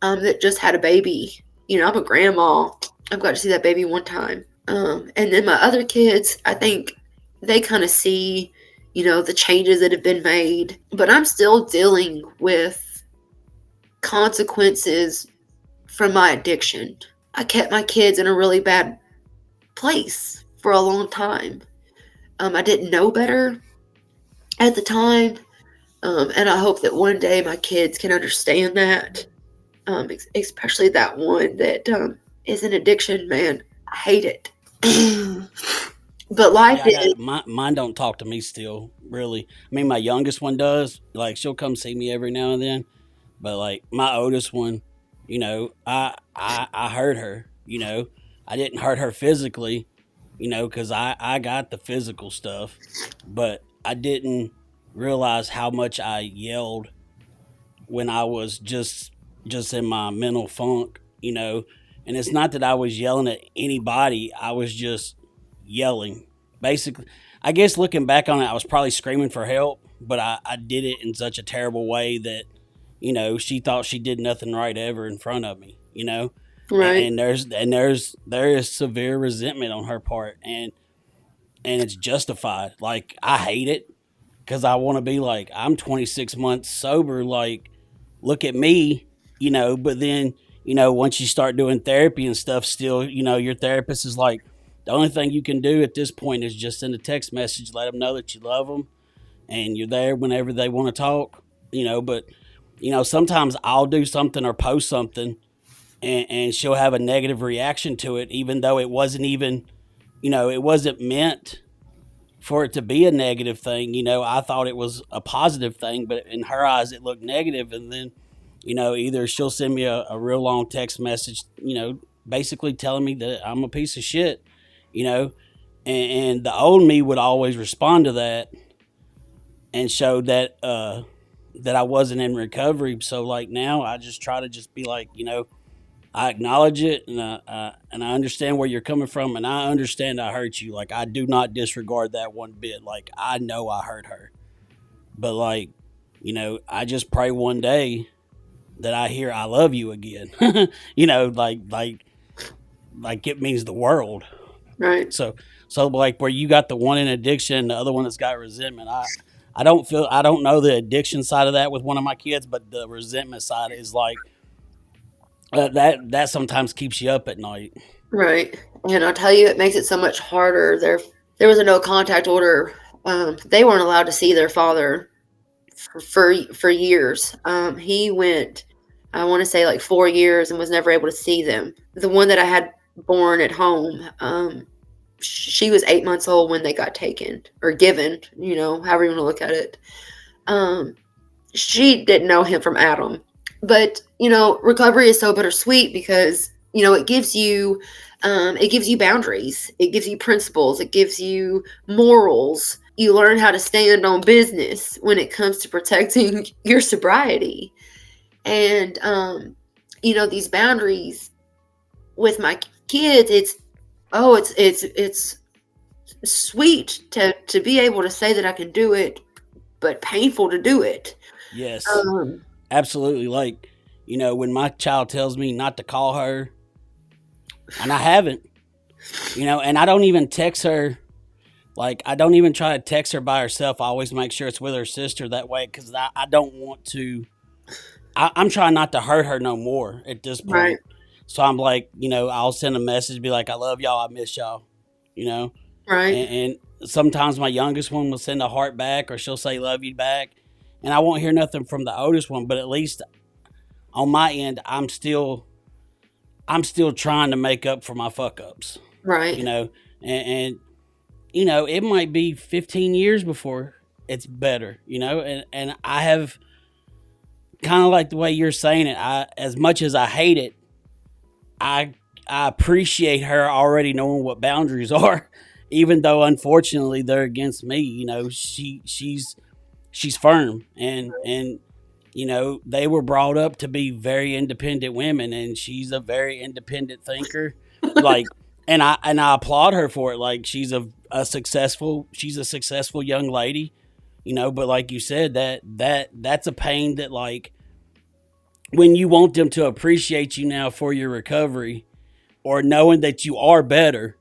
that just had a baby. I'm a grandma. I've got to see that baby one time. And then my other kids, I think they kind of see, the changes that have been made. But I'm still dealing with consequences from my addiction. I kept my kids in a really bad place for a long time. I didn't know better at the time, and I hope that one day my kids can understand that, especially that one that is an addiction. Man, I hate it. But life is... Mine don't talk to me still, really. I mean, my youngest one does. Like, she'll come see me every now and then. But, like, my oldest one, I hurt her, I didn't hurt her physically, because I got the physical stuff. But I didn't realize how much I yelled when I was just in my mental funk, And it's not that I was yelling at anybody. I was just yelling. Basically, I guess looking back on it, I was probably screaming for help, but I did it in such a terrible way that, she thought she did nothing right ever in front of me, Right. And there is severe resentment on her part, and it's justified. Like, I hate it because I want to be like, I'm 26 months sober. Like, look at me, but then, once you start doing therapy and stuff, still, your therapist is like, the only thing you can do at this point is just send a text message, let them know that you love them and you're there whenever they want to talk, but, sometimes I'll do something or post something and she'll have a negative reaction to it, even though it wasn't even, it wasn't meant for it to be a negative thing. I thought it was a positive thing, but in her eyes, it looked negative. And then, either she'll send me a real long text message, basically telling me that I'm a piece of shit, and the old me would always respond to that and show that, that I wasn't in recovery. So like now I just try to just be like, I acknowledge it, and I understand where you're coming from, and I understand I hurt you. Like, I do not disregard that one bit. Like, I know I hurt her, but like, I just pray one day that I hear I love you again. Like it means the world. Right. So like where you got the one in addiction and the other one that's got resentment. I don't know the addiction side of that with one of my kids, but the resentment side is like, that sometimes keeps you up at night. Right. And I'll tell you, it makes it so much harder. There was a no contact order. They weren't allowed to see their father for years. He went, I want to say like 4 years, and was never able to see them. The one that I had born at home, she was 8 months old when they got taken or given, however you want to look at it. She didn't know him from Adam. But, recovery is so bittersweet because, it gives you boundaries. It gives you principles. It gives you morals. You learn how to stand on business when it comes to protecting your sobriety. And, these boundaries with my kids, it's sweet to be able to say that I can do it, but painful to do it. Yes, absolutely. Like, when my child tells me not to call her, and I haven't, and I don't even text her. Like, I don't even try to text her by herself. I always make sure it's with her sister that way, because I don't want to. I'm trying not to hurt her no more at this point. Right. So I'm like, I'll send a message, be like, I love y'all, I miss y'all, Right. And sometimes my youngest one will send a heart back, or she'll say love you back, and I won't hear nothing from the oldest one. But at least on my end, I'm still trying to make up for my fuck ups. Right. And it might be 15 years before it's better, and I have kind of like the way you're saying it. As much as I hate it, I appreciate her already knowing what boundaries are, even though unfortunately they're against me. She's firm, and they were brought up to be very independent women, and she's a very independent thinker. Like, and I applaud her for it. Like, she's a successful young lady, but like you said, that's a pain that, like, when you want them to appreciate you now for your recovery, or knowing that you are better,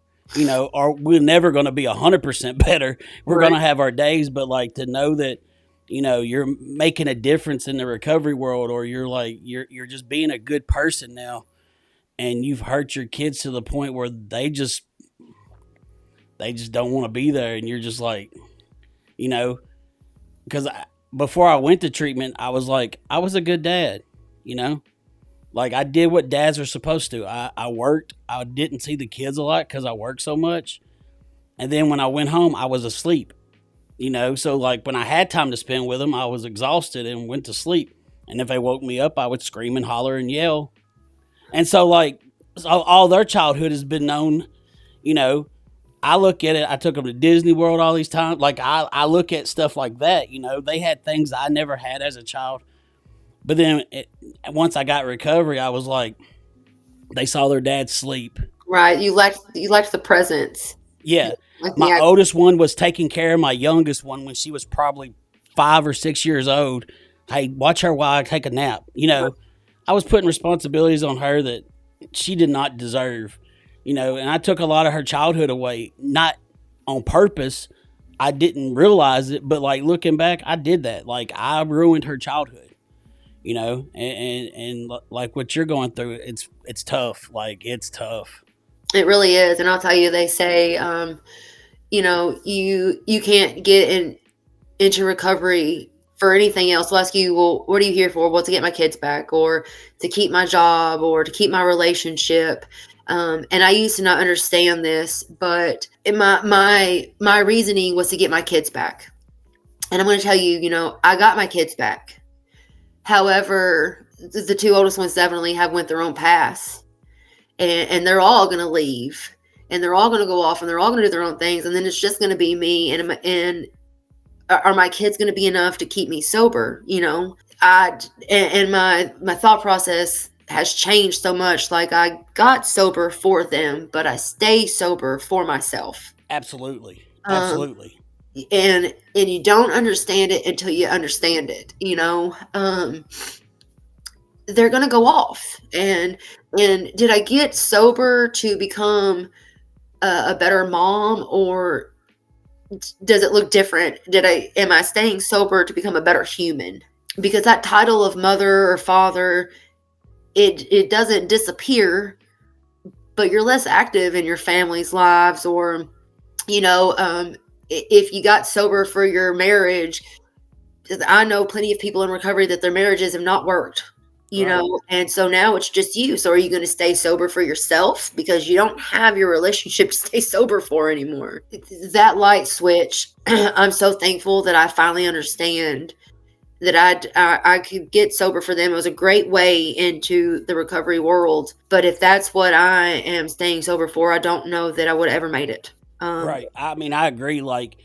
or we're never going to be 100% better. We're going to have our days, but like, to know that, you're making a difference in the recovery world, or you're just being a good person now, and you've hurt your kids to the point where they just don't want to be there. And you're just like, because before I went to treatment, I was like, I was a good dad, like, I did what dads are supposed to. I worked. I didn't see the kids a lot because I worked so much. And then when I went home, I was asleep, so like, when I had time to spend with them, I was exhausted and went to sleep. And if they woke me up, I would scream and holler and yell. And so, like, all their childhood has been known, I look at it. I took them to Disney World all these times. Like, I look at stuff like that. They had things I never had as a child. But then once I got recovery, I was like, they saw their dad sleep. Right. You liked the presence. Yeah. My oldest one was taking care of my youngest one when she was probably 5 or 6 years old. Hey, watch her while I take a nap. I was putting responsibilities on her that she did not deserve. And I took a lot of her childhood away, not on purpose. I didn't realize it, but like, looking back, I did that. Like, I ruined her childhood, and like what you're going through, it's tough. Like, it's tough. It really is. And I'll tell you, they say, you can't get into recovery for anything else. They'll ask you, well, what are you here for? Well, to get my kids back, or to keep my job, or to keep my relationship. And I used to not understand this, but my reasoning was to get my kids back. And I'm going to tell you, I got my kids back. However, the two oldest ones definitely have went their own paths, and they're all going to leave, and they're all going to go off, and they're all going to do their own things. And then it's just going to be me, and are my kids going to be enough to keep me sober? And my thought process has changed so much. Like, I got sober for them, but I stay sober for myself. Absolutely. And you don't understand it until you understand it. They're going to go off. And did I get sober to become a better mom, or does it look different? Am I staying sober to become a better human? Because that title of mother or father, it doesn't disappear, but you're less active in your family's lives. Or, if you got sober for your marriage, I know plenty of people in recovery that their marriages have not worked. you know, and so now it's just you. So are you going to stay sober for yourself because you don't have your relationship to stay sober for anymore? That light switch, I'm so thankful that I finally understand that I could get sober for them. It was a great way into the recovery world. But if that's what I am staying sober for, I don't know that I would have ever made it. Right. I mean, I agree. Like,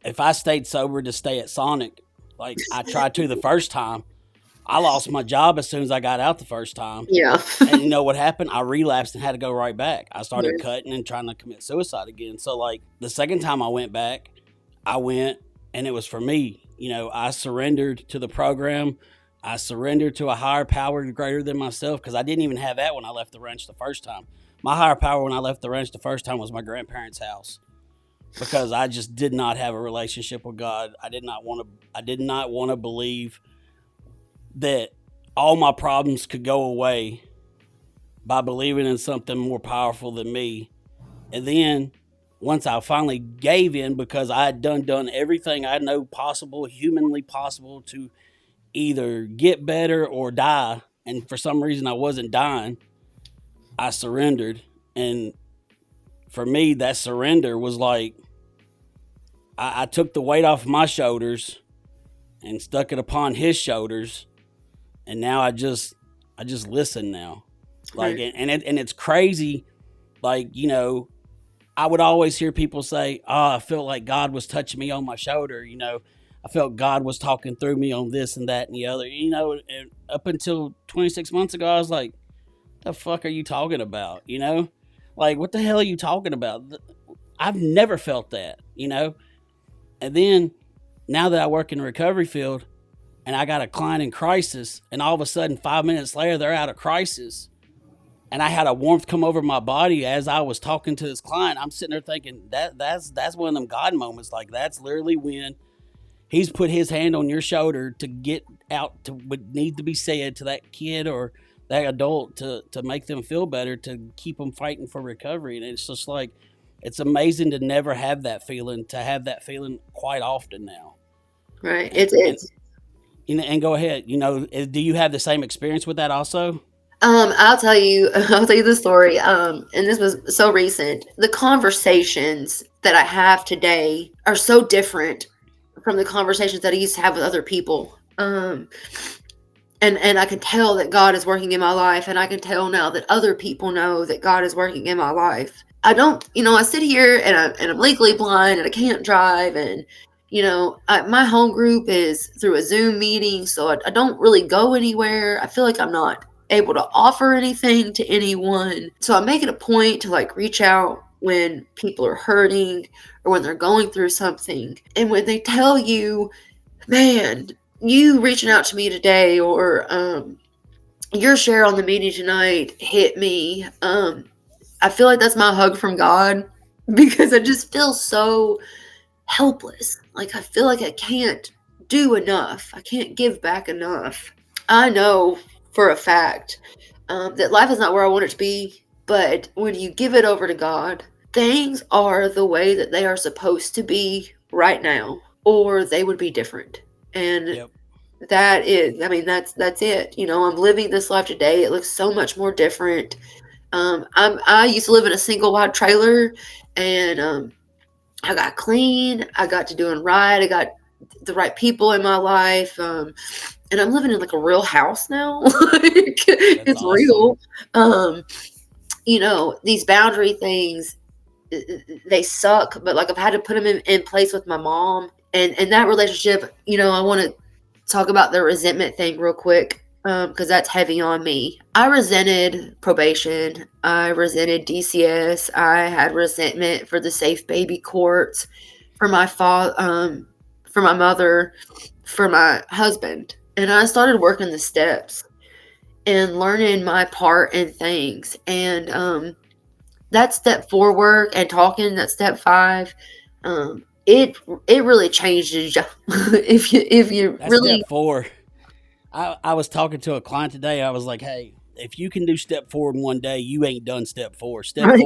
if I stayed sober to stay at Sonic, like I tried to the first time, I lost my job as soon as I got out the first time. Yeah. And you know what happened? I relapsed and had to go right back. I started cutting and trying to commit suicide again. So, like, the second time I went back, I went and it was for me. You know, I surrendered to the program. I surrendered to a higher power greater than myself because I didn't even have that when I left the ranch the first time. My higher power when I left the ranch the first time was my grandparents' house because I just did not have a relationship with God. I did not want to believe that all my problems could go away by believing in something more powerful than me. And then once I finally gave in because I had done everything I know possible, humanly possible, to either get better or die, and for some reason I wasn't dying, I surrendered. And for me, that surrender was like I took the weight off my shoulders and stuck it upon his shoulders, and now I just listen now. Like, and it's crazy. Like, you know, I would always hear people say, "Oh, I felt like God was touching me on my shoulder." You know, I felt God was talking through me on this and that and the other. You know, and up until 26 months ago, I was like, "The fuck are you talking about?" You know, like, what the hell are you talking about? I've never felt that. You know, and then now that I work in the recovery field, and I got a client in crisis, and all of a sudden, 5 minutes later, they're out of crisis. And I had a warmth come over my body as I was talking to this client. I'm sitting there thinking that's one of them God moments. Like, that's literally when he's put his hand on your shoulder to get out to what needs to be said to that kid or that adult to make them feel better, to keep them fighting for recovery. And it's just like, it's amazing to never have that feeling, to have that feeling quite often now. Right. And go ahead. You know, do you have the same experience with that also? I'll tell you the story. And this was so recent. The conversations that I have today are so different from the conversations that I used to have with other people. And I can tell that God is working in my life, and I can tell now that other people know that God is working in my life. I don't, you know, I sit here and I'm legally blind and I can't drive, and you know, my home group is through a Zoom meeting, so I don't really go anywhere. I feel like I'm not able to offer anything to anyone. So I make it a point to like reach out when people are hurting or when they're going through something. And when they tell you, man, you reaching out to me today, or your share on the meeting tonight hit me, I feel like that's my hug from God, because I just feel so helpless. Like, I feel like I can't do enough. I can't give back enough. I know for a fact that life is not where I want it to be, but when you give it over to God, things are the way that they are supposed to be right now, or they would be different. And that is, I mean, that's it. You know, I'm living this life today. It looks so much more different. I used to live in a single wide trailer, and I got clean. I got to doing right. I got the right people in my life. And I'm living in like a real house now. It's awesome. Real. You know, these boundary things, they suck, but like I've had to put them in place with my mom, and that relationship, you know, I want to talk about the resentment thing real quick. Because that's heavy on me. I resented probation. I resented DCS. I had resentment for the safe baby courts, for my for my mother, for my husband. And I started working the steps and learning my part in things. And that step 4 work and talking, that step 5, it really changes you. if you That's really step 4. I was talking to a client today. I was like, hey, if you can do step 4 in one day, you ain't done step 4. Step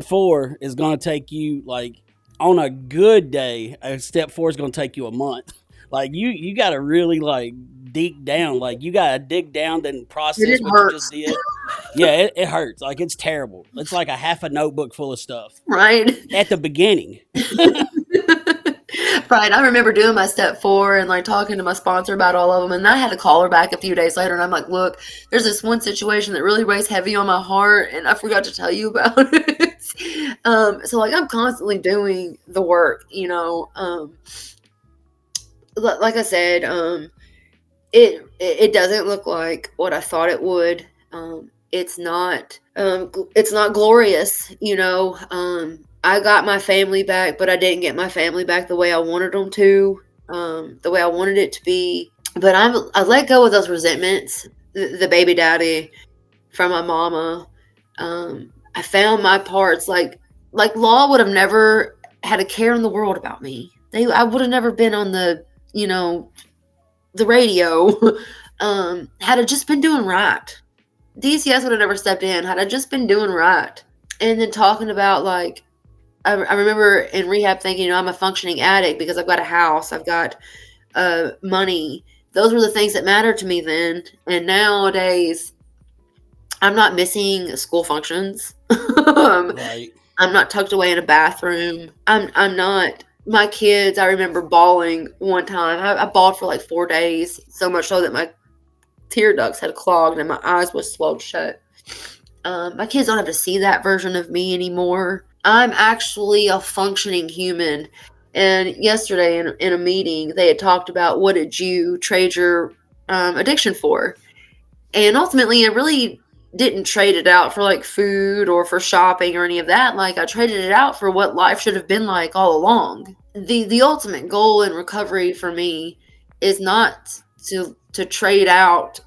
4 is going to take you, like, on a good day, step 4 is going to take you a month. Like you got to really like dig down. Like you got to dig down, then process It what you just hurts. did. Yeah, it hurts. Like it's terrible. It's like a half a notebook full of stuff Right. at the beginning. Right. I remember doing my step 4 and like talking to my sponsor about all of them. And I had to call her back a few days later. And I'm like, look, there's this one situation that really weighs heavy on my heart. And I forgot to tell you about it. So like I'm constantly doing the work, like I said, it doesn't look like what I thought it would. It's not glorious, I got my family back, but I didn't get my family back the way I wanted them to, the way I wanted it to be. But I let go of those resentments, the baby daddy from my mama. I found my parts. Like Law would have never had a care in the world about me. I would have never been on the radio. Had I just been doing right. DCS would have never stepped in had I just been doing right. And then talking about like, I remember in rehab thinking, I'm a functioning addict because I've got a house, I've got money. Those were the things that mattered to me then. And nowadays, I'm not missing school functions. Right. I'm not tucked away in a bathroom. I'm not. My kids, I remember bawling one time. I bawled for like 4 days, so much so that my tear ducts had clogged and my eyes was swelled shut. My kids don't have to see that version of me anymore. I'm actually a functioning human. And yesterday in a meeting, they had talked about what did you trade your addiction for? And ultimately, I really didn't trade it out for like food or for shopping or any of that. Like I traded it out for what life should have been like all along. The ultimate goal in recovery for me is not to trade out,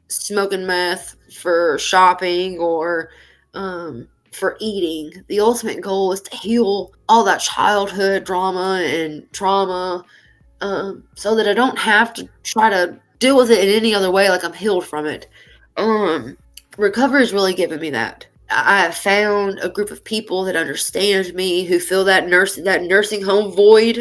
smoking meth for shopping or for eating. The ultimate goal is to heal all that childhood drama and trauma, so that I don't have to try to deal with it in any other way. Like I'm healed from it. Recovery has really given me that. I have found a group of people that understand me, who fill that nursing home void.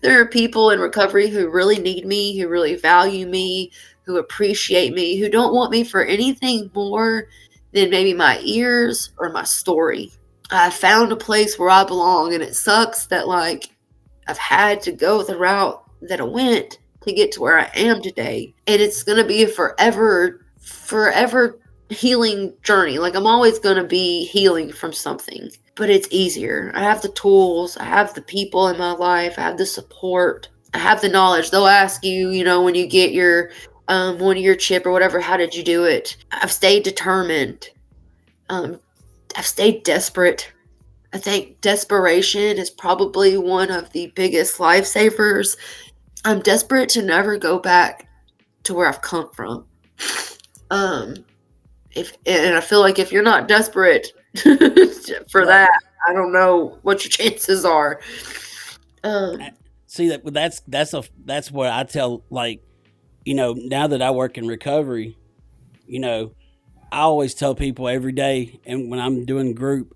There are people in recovery who really need me, who really value me, who appreciate me, who don't want me for anything more than maybe my ears or my story. I found a place where I belong, and it sucks that like I've had to go the route that I went to get to where I am today. And it's going to be a forever healing journey. Like I'm always going to be healing from something, but it's easier. I have the tools. I have the people in my life. I have the support. I have the knowledge. They'll ask you, when you get your one year chip or whatever, how did you do it? I've stayed determined. I've stayed desperate. I think desperation is probably one of the biggest lifesavers. I'm desperate to never go back to where I've come from. And I feel like if you're not desperate for that, I don't know what your chances are. See that's what I tell, like, now that I work in recovery, I always tell people every day, and when I'm doing group,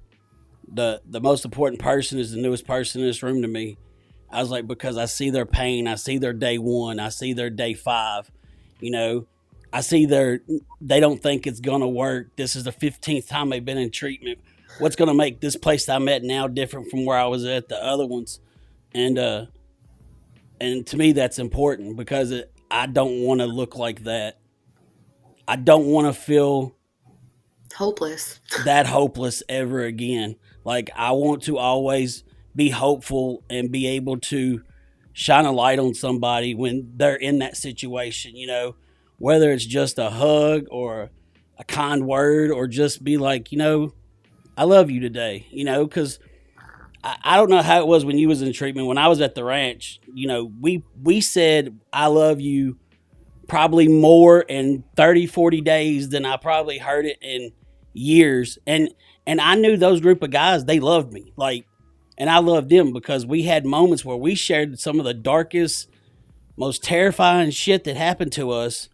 the most important person is the newest person in this room to me. I was like, because I see their pain, I see their day 1, I see their day 5, I see they don't think it's going to work. This is the 15th time they've been in treatment. What's going to make this place I'm at now different from where I was at the other ones? And to me, that's important because I don't want to look like that. I don't want to feel hopeless. That hopeless ever again. Like I want to always be hopeful and be able to shine a light on somebody when they're in that situation, whether it's just a hug or a kind word or just be like, I love you today, because I don't know how it was when you was in treatment. When I was at the ranch, we said, I love you probably more in 30, 40 days than I probably heard it in years. And I knew those group of guys, they loved me. And I loved them because we had moments where we shared some of the darkest, most terrifying shit that happened to us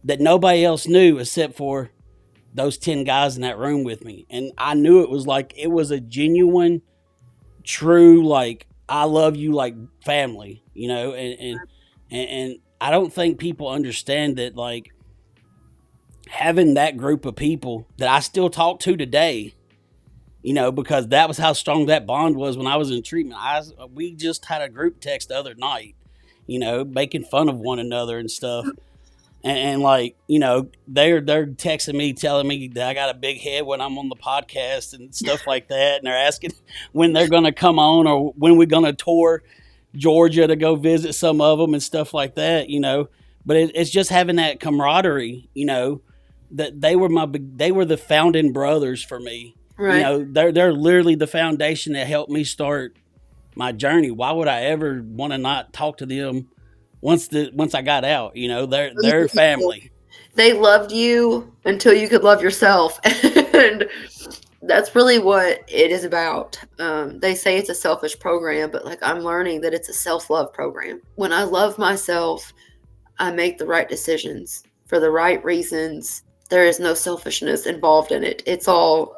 that nobody else knew except for those 10 guys in that room with me. And I knew it was a genuine, true, I love you like family, you know, and I don't think people understand that, like, having that group of people that I still talk to today, you know, because that was how strong that bond was when I was in treatment. We just had a group text the other night, you know, making fun of one another and stuff. And like, you know, they're texting me, telling me that I got a big head when I'm on the podcast and stuff like that. And they're asking when they're going to come on or when we're going to tour Georgia to go visit some of them and stuff like that, you know. But it's just having that camaraderie, you know, that they were the founding brothers for me. Right. You know, they're literally the foundation that helped me start my journey. Why would I ever want to not talk to them once I got out? You know, they're family. They loved you until you could love yourself. And that's really what it is about. They say it's a selfish program, but like, I'm learning that it's a self-love program. When I love myself, I make the right decisions for the right reasons. There is no selfishness involved in it. It's all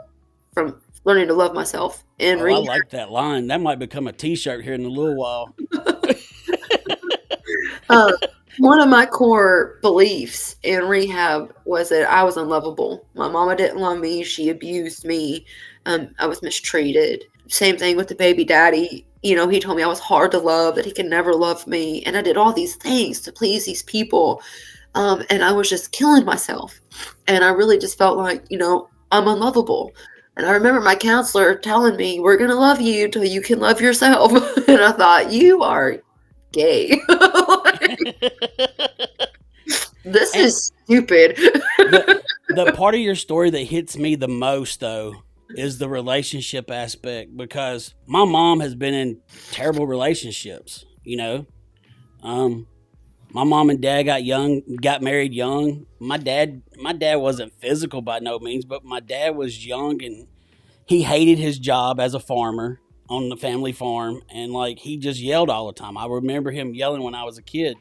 from learning to love myself. And I like that line. That might become a t-shirt here in a little while. One of my core beliefs in rehab was that I was unlovable. My mama didn't love me. She abused me. I was mistreated. Same thing with the baby daddy. You know, he told me I was hard to love, that he could never love me. And I did all these things to please these people. And I was just killing myself. And I really just felt like, you know, I'm unlovable. And I remember my counselor telling me, we're going to love you till you can love yourself. And I thought, you are gay. This is stupid. The part of your story that hits me the most, though, is the relationship aspect, because my mom has been in terrible relationships, you know. My mom and dad got married young. My dad wasn't physical by no means, but my dad was young and he hated his job as a farmer on the family farm, and like, he just yelled all the time. I remember him yelling when I was a kid,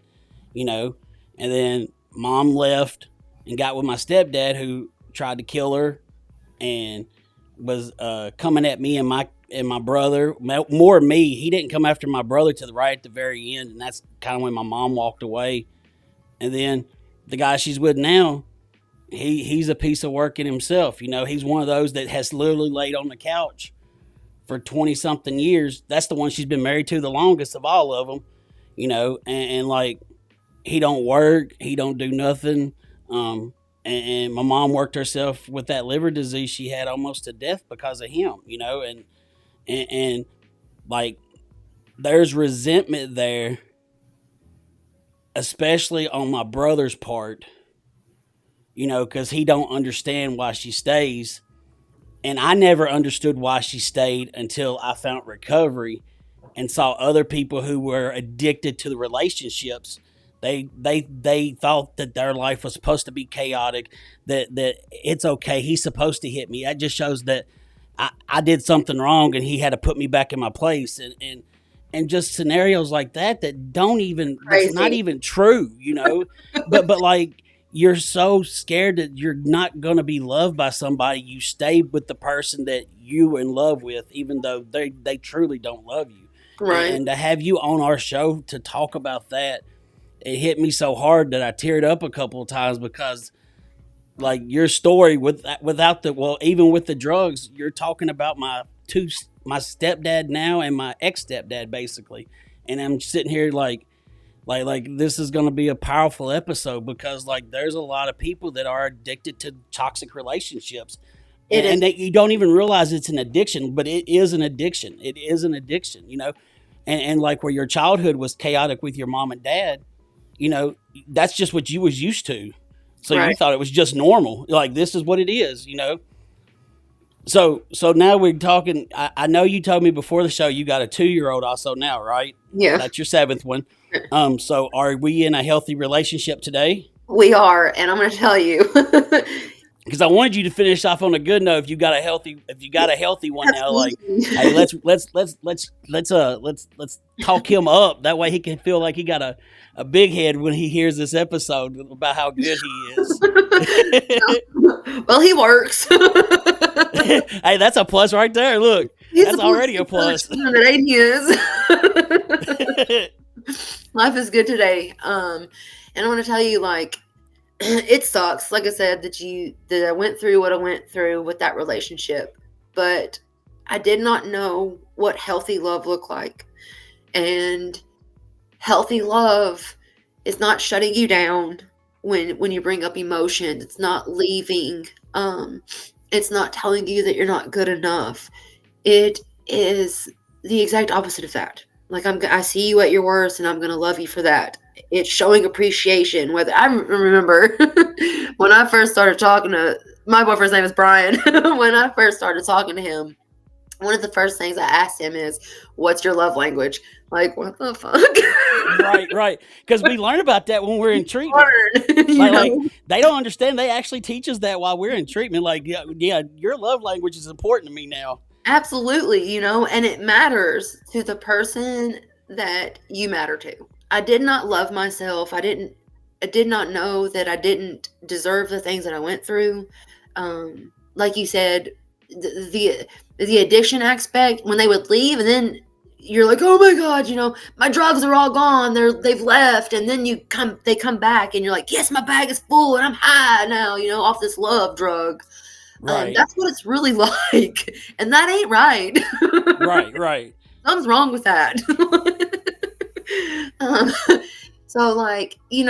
you know. And then mom left and got with my stepdad, who tried to kill her and was coming at me and my brother, more me. He didn't come after my brother till right at the very end, and that's kind of when my mom walked away. And then the guy she's with now, he's a piece of work in himself. You know, he's one of those that has literally laid on the couch for 20 something years. That's the one she's been married to the longest of all of them, you know. And like, he don't work, he don't do nothing. And my mom worked herself with that liver disease she had almost to death because of him, you know. And like, there's resentment there, especially on my brother's part, you know, because he don't understand why she stays. And I never understood why she stayed until I found recovery and saw other people who were addicted to the relationships. They thought that their life was supposed to be chaotic, that it's okay, he's supposed to hit me. That just shows that I did something wrong and he had to put me back in my place. And just scenarios like that don't even, it's not even true, you know. but like, you're so scared that you're not going to be loved by somebody. You stay with the person that you in love with, even though they truly don't love you. Right. And to have you on our show to talk about that, it hit me so hard that I teared up a couple of times, because like, your story even with the drugs, you're talking about my stepdad now and my ex-stepdad basically. And I'm sitting here like this is going to be a powerful episode, because like, there's a lot of people that are addicted to toxic relationships, and that you don't even realize it's an addiction, but it is an addiction. It is an addiction, you know. And like, where your childhood was chaotic with your mom and dad, you know, that's just what you was used to. So right. You thought it was just normal. Like, this is what it is, you know. So now we're talking. I know you told me before the show you got a 2-year-old also now, right? Yeah. That's your 7th one. So are we in a healthy relationship today? We are, and I'm going to tell you. Because I wanted you to finish off on a good note. If you got a healthy one now, like, hey, let's talk him up. That way he can feel like he got a big head when he hears this episode about how good he is. Well, he works. Hey, that's a plus right there. Look, He's That's already a plus. That ain't his. Life is good today. And I want to tell you, like, it sucks. Like I said, that I went through what I went through with that relationship, but I did not know what healthy love looked like. And healthy love is not shutting you down when you bring up emotion. It's not leaving. It's not telling you that you're not good enough. It is the exact opposite of that. Like, I see you at your worst, and I'm going to love you for that. It's showing appreciation. Whether I remember when I first started talking to my boyfriend's name is Brian. When I first started talking to him, one of the first things I asked him is, "What's your love language?" Like, what the fuck? Right. Because we learn about that when we're in treatment. Like, they don't understand. They actually teach us that while we're in treatment. Like, yeah, your love language is important to me now. Absolutely, and it matters to the person that you matter to. I did not love myself. I did not know that I didn't deserve the things that I went through. Like you said, the addiction aspect, when they would leave, and then you're like, oh my God, my drugs are all gone. They've left. And then they come back and you're like, yes, my bag is full and I'm high now, off this love drug. Right. That's what it's really like. And that ain't right. Right. Something's wrong with that. So, like, you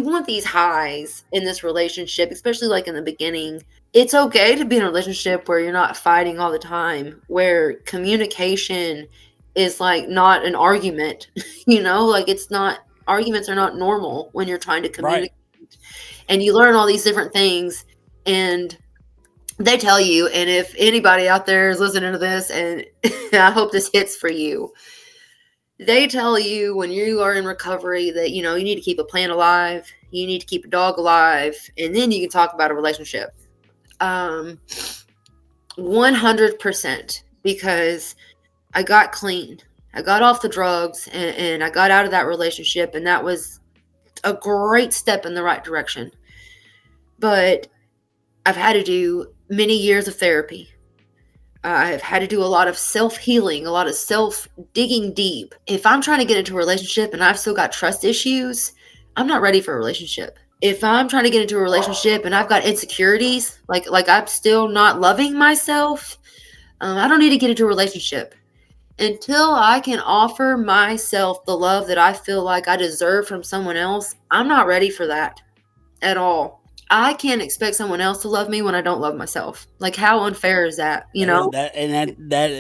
want these highs in this relationship, especially like in the beginning. It's okay to be in a relationship where you're not fighting all the time, where communication is like not an argument, like it's not, arguments are not normal when you're trying to communicate. Right. And you learn all these different things, and they tell you, and if anybody out there is listening to this, and I hope this hits for you, they tell you when you are in recovery that, you need to keep a plant alive, you need to keep a dog alive, and then you can talk about a relationship. 100%, because I got clean. I got off the drugs and I got out of that relationship, and that was a great step in the right direction. But I've had to do many years of therapy. I've had to do a lot of self-healing, a lot of self-digging deep. If I'm trying to get into a relationship and I've still got trust issues, I'm not ready for a relationship. If I'm trying to get into a relationship and I've got insecurities, like I'm still not loving myself, I don't need to get into a relationship. Until I can offer myself the love that I feel like I deserve from someone else, I'm not ready for that at all. I can't expect someone else to love me when I don't love myself. Like, how unfair is that? That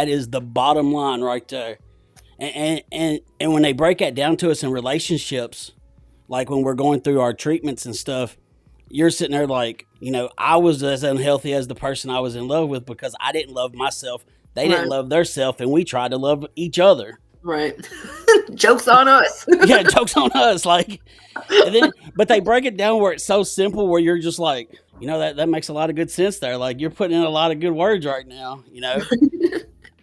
is the bottom line right there. And when they break that down to us in relationships, like when we're going through our treatments and stuff, you're sitting there like, I was as unhealthy as the person I was in love with because I didn't love myself. They didn't love their self, and we tried to love each other. Right. Joke's on us. Yeah, joke's on us. Like, but they break it down where it's so simple, where you're just like, that makes a lot of good sense there. Like, you're putting in a lot of good words right now,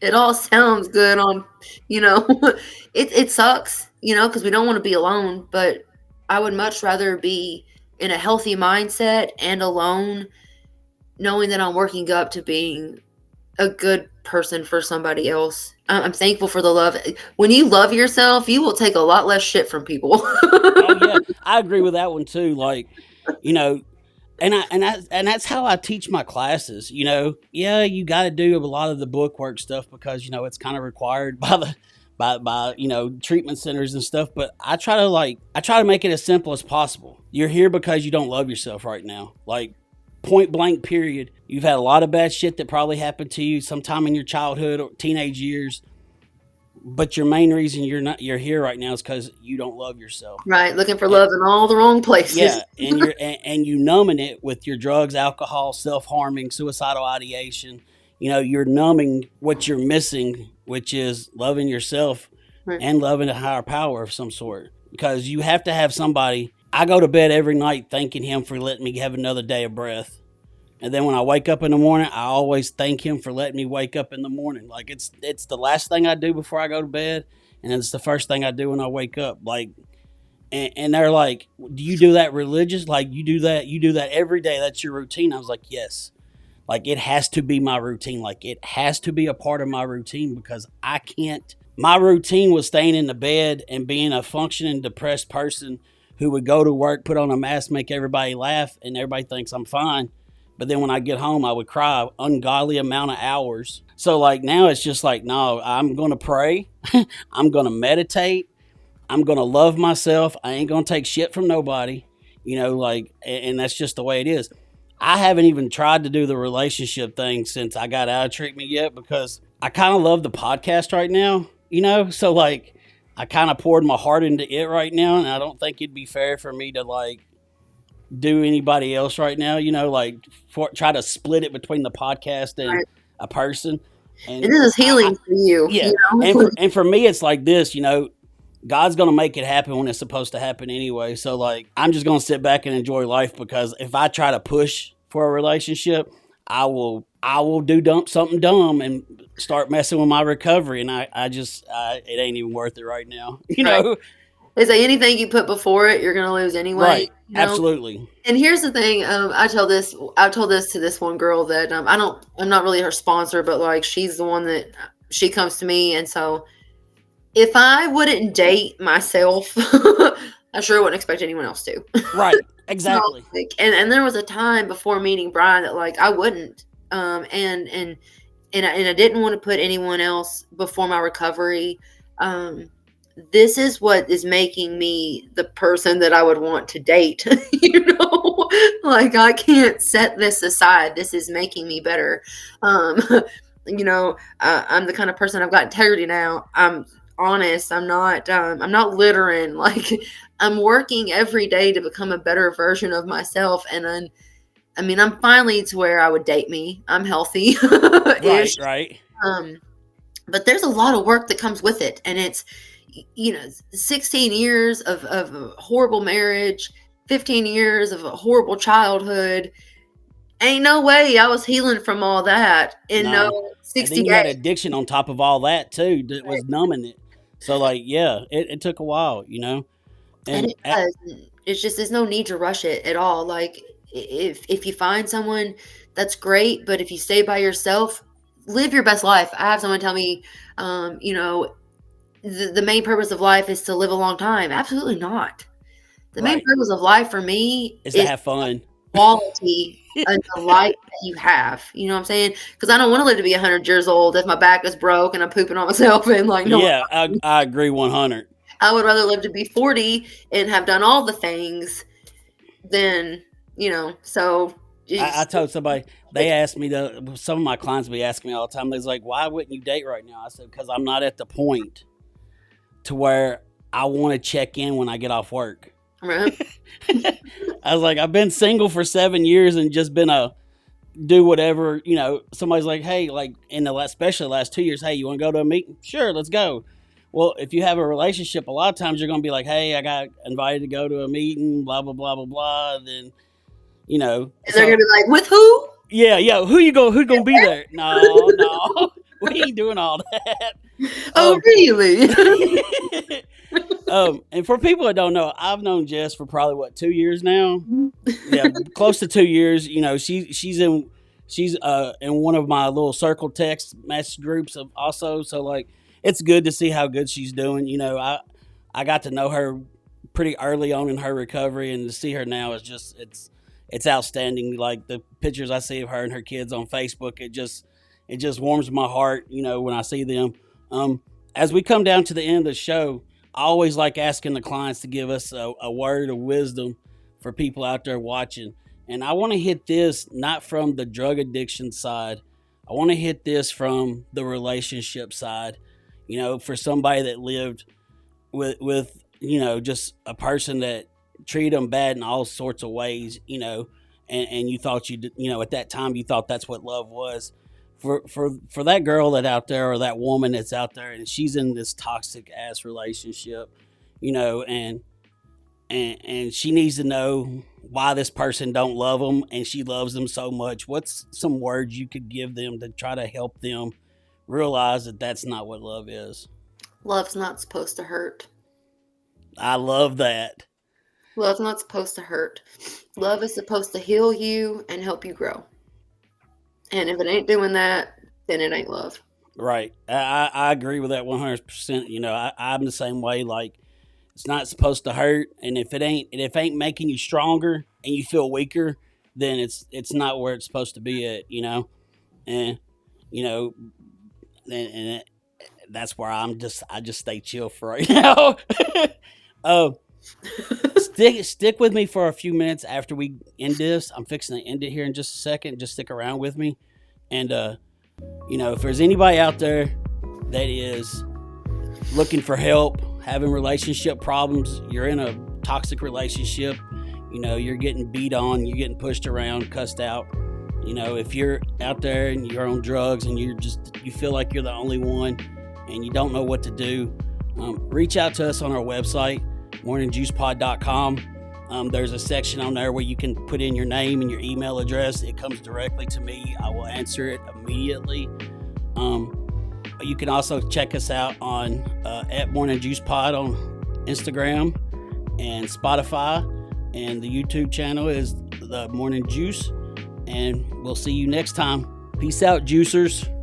It all sounds good on, it sucks, because we don't want to be alone, but I would much rather be in a healthy mindset and alone, knowing that I'm working up to being a good person for somebody else. I'm thankful for the love. When you love yourself, you will take a lot less shit from people. Oh yeah, I agree with that one too. Like, and that's how I teach my classes. Yeah, you got to do a lot of the bookwork stuff because it's kind of required by treatment centers and stuff. But I try to make it as simple as possible. You're here because you don't love yourself right now. Like, point blank, period. You've had a lot of bad shit that probably happened to you sometime in your childhood or teenage years, but your main reason you're here right now is because you don't love yourself. Right, looking for love in all the wrong places. Yeah, and you numbing it with your drugs, alcohol, self-harming, suicidal ideation. You're numbing what you're missing, which is loving yourself and loving a higher power of some sort. Because you have to have somebody. I go to bed every night thanking him for letting me have another day of breath. And then when I wake up in the morning, I always thank him for letting me wake up in the morning. Like, it's the last thing I do before I go to bed, and it's the first thing I do when I wake up. Like, and they're like, do you do that religious? Like, you do that every day. That's your routine. I was like, yes. Like, it has to be my routine. Like, it has to be a part of my routine because I can't. My routine was staying in the bed and being a functioning depressed person who would go to work, put on a mask, make everybody laugh, and everybody thinks I'm fine. But then when I get home, I would cry ungodly amount of hours. So like now it's just like, no, I'm going to pray. I'm going to meditate. I'm going to love myself. I ain't going to take shit from nobody, like, and that's just the way it is. I haven't even tried to do the relationship thing since I got out of treatment yet because I kind of love the podcast right now, so like I kind of poured my heart into it right now. And I don't think it'd be fair for me to like do anybody else right now, like try to split it between the podcast and a person. And this is healing for you. Yeah. And for me, it's like this, God's going to make it happen when it's supposed to happen anyway. So like, I'm just going to sit back and enjoy life because if I try to push for a relationship, I will do something dumb and start messing with my recovery. And it ain't even worth it right now. They say anything you put before it, you're going to lose anyway. Right. Absolutely. And here's the thing. I told this to this one girl that I'm not really her sponsor, but like she's the one that she comes to me. And so if I wouldn't date myself, I sure wouldn't expect anyone else to. Right. Exactly. So, like, and there was a time before meeting Brian that like I wouldn't. And I didn't want to put anyone else before my recovery. This is what is making me the person that I would want to date. Like I can't set this aside. This is making me better. I'm the kind of person, I've got integrity now. I'm honest. I'm not littering. Like I'm working every day to become a better version of myself. And I'm finally to where I would date me. I'm healthy. Right. But there's a lot of work that comes with it. And it's, 16 years of a horrible marriage, 15 years of a horrible childhood. Ain't no way I was healing from all that in 60 and then you had addiction on top of all that too. That was numbing it. So like, yeah, it took a while, And it does. It's just, there's no need to rush it at all. Like if you find someone, that's great. But if you stay by yourself, live your best life. I have someone tell me, the main purpose of life is to live a long time. Absolutely not. The main purpose of life for me is to have fun. Quality of the life that you have. You know what I'm saying? Because I don't want to live to be 100 years old if my back is broke and I'm pooping on myself and like no. Yeah, I agree 100. I would rather live to be 40 and have done all the things than, so. I told somebody, they asked me, some of my clients be asking me all the time, they're like, why wouldn't you date right now? I said, because I'm not at the point to where I want to check in when I get off work. Right. I was like, I've been single for 7 years and just been do whatever, somebody's like, hey, like especially the last 2 years, hey, you want to go to a meeting? Sure, let's go. Well, if you have a relationship, a lot of times you're going to be like, hey, I got invited to go to a meeting, blah, blah, blah, blah, blah. Then, they're going to be like, with who? Yeah. Who's going to be there? No, we ain't doing all that. Oh, really? And for people that don't know, I've known Jess for probably 2 years now. Yeah, close to 2 years. She's in one of my little circle text message groups also. So like, it's good to see how good she's doing. I got to know her pretty early on in her recovery, and to see her now is just it's outstanding. Like the pictures I see of her and her kids on Facebook, it just warms my heart. When I see them. As we come down to the end of the show, I always like asking the clients to give us a word of wisdom for people out there watching. And I want to hit this not from the drug addiction side. I want to hit this from the relationship side. For somebody that lived with just a person that treated them bad in all sorts of ways, and you thought at that time you thought that's what love was. For that girl that out there, or that woman that's out there, and she's in this toxic ass relationship, and she needs to know why this person don't love them, and she loves them so much. What's some words you could give them to try to help them realize that that's not what love is? Love's not supposed to hurt. I love that. Love's not supposed to hurt. Love is supposed to heal you and help you grow. And if it ain't doing that, then it ain't love. Right. I agree with that 100%. You know, I'm the same way. Like, it's not supposed to hurt, and if it ain't making you stronger and you feel weaker, then it's not where it's supposed to be at. You know, and you know, and that's where I just stay chill for right now. uh, stick with me for a few minutes after we end this. I'm fixing to end it here in just a second. Just stick around with me, and you know, if there's anybody out there that is looking for help, having relationship problems, you're in a toxic relationship, you know, you're getting beat on, you're getting pushed around, cussed out. You know, if you're out there and you're on drugs and you feel like you're the only one and you don't know what to do, reach out to us on our website, morningjuicepod.com. There's a section on there where you can put in your name and your email address. It comes directly to me. I will answer it immediately. You can also check us out on at Morning Juice Pod on Instagram and Spotify, and the YouTube channel is the Morning Juice. And we'll see you next time. Peace out, juicers.